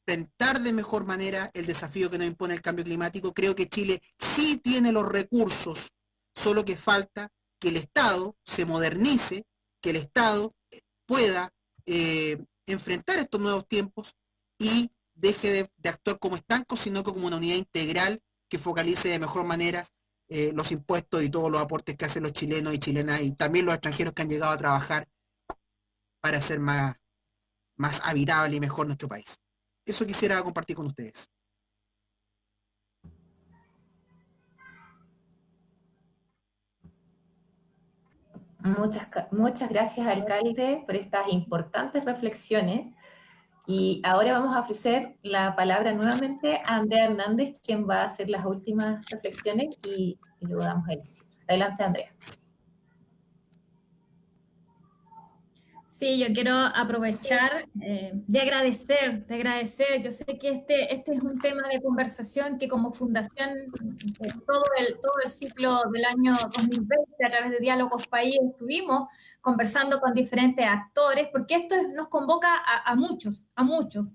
enfrentar de mejor manera el desafío que nos impone el cambio climático. Creo que Chile sí tiene los recursos, solo que falta que el Estado se modernice, que el Estado pueda enfrentar estos nuevos tiempos y deje de actuar como estanco, sino que como una unidad integral que focalice de mejor manera los impuestos y todos los aportes que hacen los chilenos y chilenas y también los extranjeros que han llegado a trabajar para hacer más habitable y mejor nuestro país. Eso quisiera compartir con ustedes. Muchas gracias, alcalde, por estas importantes reflexiones. Y ahora vamos a ofrecer la palabra nuevamente a Andrea Hernández, quien va a hacer las últimas reflexiones y luego damos el sí. Adelante, Andrea. Sí, yo quiero aprovechar de agradecer. Yo sé que este es un tema de conversación que como fundación todo el ciclo del año 2020 a través de Diálogos País estuvimos conversando con diferentes actores, porque nos convoca a muchos, a muchos.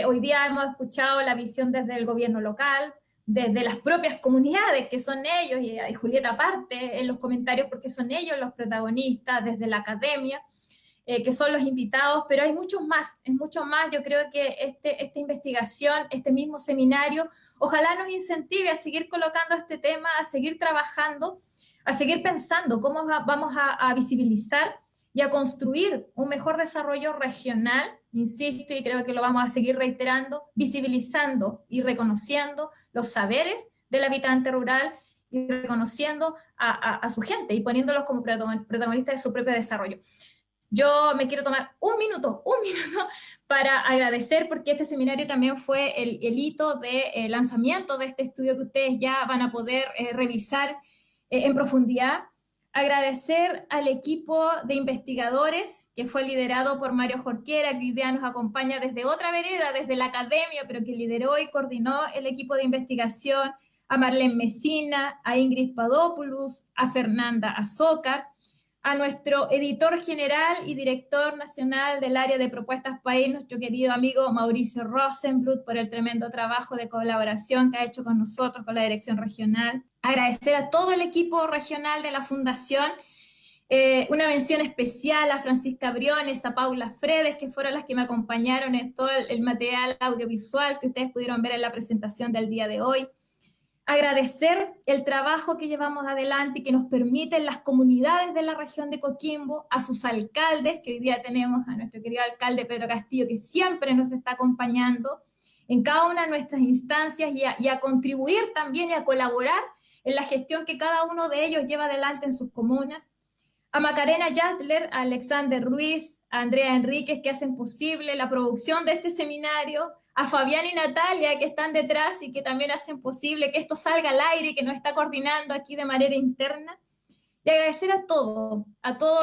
Hoy día hemos escuchado la visión desde el gobierno local, desde las propias comunidades, que son ellos, y Julieta aparte en los comentarios, porque son ellos los protagonistas, desde la academia, que son los invitados, pero hay muchos más, es mucho más. Yo creo que esta investigación, este mismo seminario, ojalá nos incentive a seguir colocando este tema, a seguir trabajando, a seguir pensando cómo vamos a visibilizar y a construir un mejor desarrollo regional, insisto, y creo que lo vamos a seguir reiterando, visibilizando y reconociendo los saberes del habitante rural y reconociendo a su gente y poniéndolos como protagonistas de su propio desarrollo. Yo me quiero tomar un minuto para agradecer, porque este seminario también fue el hito de lanzamiento de este estudio que ustedes ya van a poder revisar en profundidad. Agradecer al equipo de investigadores que fue liderado por Mario Jorquera, que hoy día nos acompaña desde otra vereda, desde la academia, pero que lideró y coordinó el equipo de investigación, a Marlene Mesina, a Ingrid Padopoulos, a Fernanda Azócar, a nuestro editor general y director nacional del área de Propuestas País, nuestro querido amigo Mauricio Rosenblut, por el tremendo trabajo de colaboración que ha hecho con nosotros, con la dirección regional. Agradecer a todo el equipo regional de la Fundación, una mención especial a Francisca Briones, a Paula Fredes, que fueron las que me acompañaron en todo el material audiovisual que ustedes pudieron ver en la presentación del día de hoy. Agradecer el trabajo que llevamos adelante y que nos permiten las comunidades de la región de Coquimbo, a sus alcaldes, que hoy día tenemos a nuestro querido alcalde Pedro Castillo, que siempre nos está acompañando en cada una de nuestras instancias, y a contribuir también y a colaborar en la gestión que cada uno de ellos lleva adelante en sus comunas. A Macarena Yatler, a Alexander Ruiz, a Andrea Enríquez, que hacen posible la producción de este seminario, a Fabián y Natalia, que están detrás y que también hacen posible que esto salga al aire y que nos está coordinando aquí de manera interna. Y agradecer a todo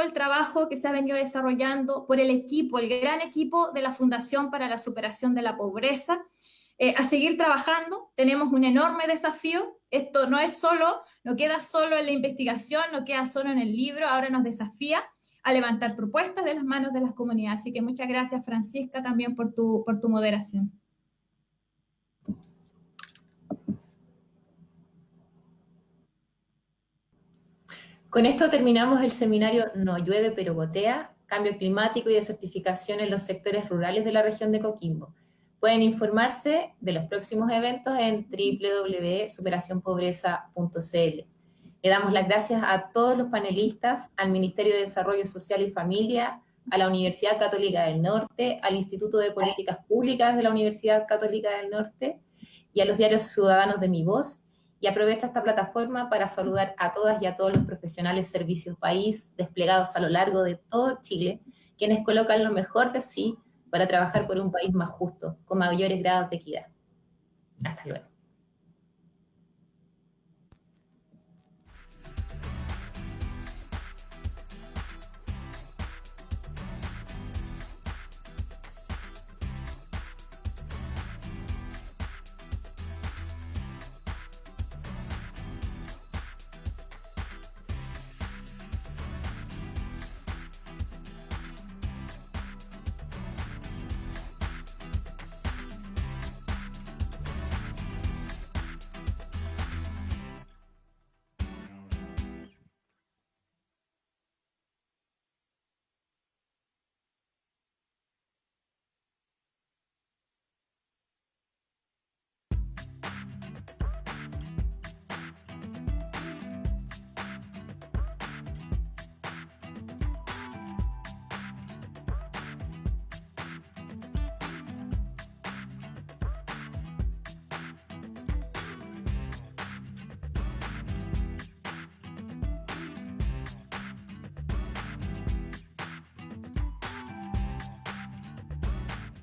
el trabajo que se ha venido desarrollando por el equipo, el gran equipo de la Fundación para la Superación de la Pobreza. A seguir trabajando, tenemos un enorme desafío. Esto no queda solo en la investigación, no queda solo en el libro, ahora nos desafía a levantar propuestas de las manos de las comunidades. Así que muchas gracias, Francisca, también por tu moderación. Con esto terminamos el seminario No llueve pero gotea, cambio climático y desertificación en los sectores rurales de la región de Coquimbo. Pueden informarse de los próximos eventos en www.superacionpobreza.cl. Le damos las gracias a todos los panelistas, al Ministerio de Desarrollo Social y Familia, a la Universidad Católica del Norte, al Instituto de Políticas Públicas de la Universidad Católica del Norte y a los diarios ciudadanos de Mi Voz. Y aprovecho esta plataforma para saludar a todas y a todos los profesionales Servicios País desplegados a lo largo de todo Chile, quienes colocan lo mejor de sí para trabajar por un país más justo, con mayores grados de equidad. Hasta luego.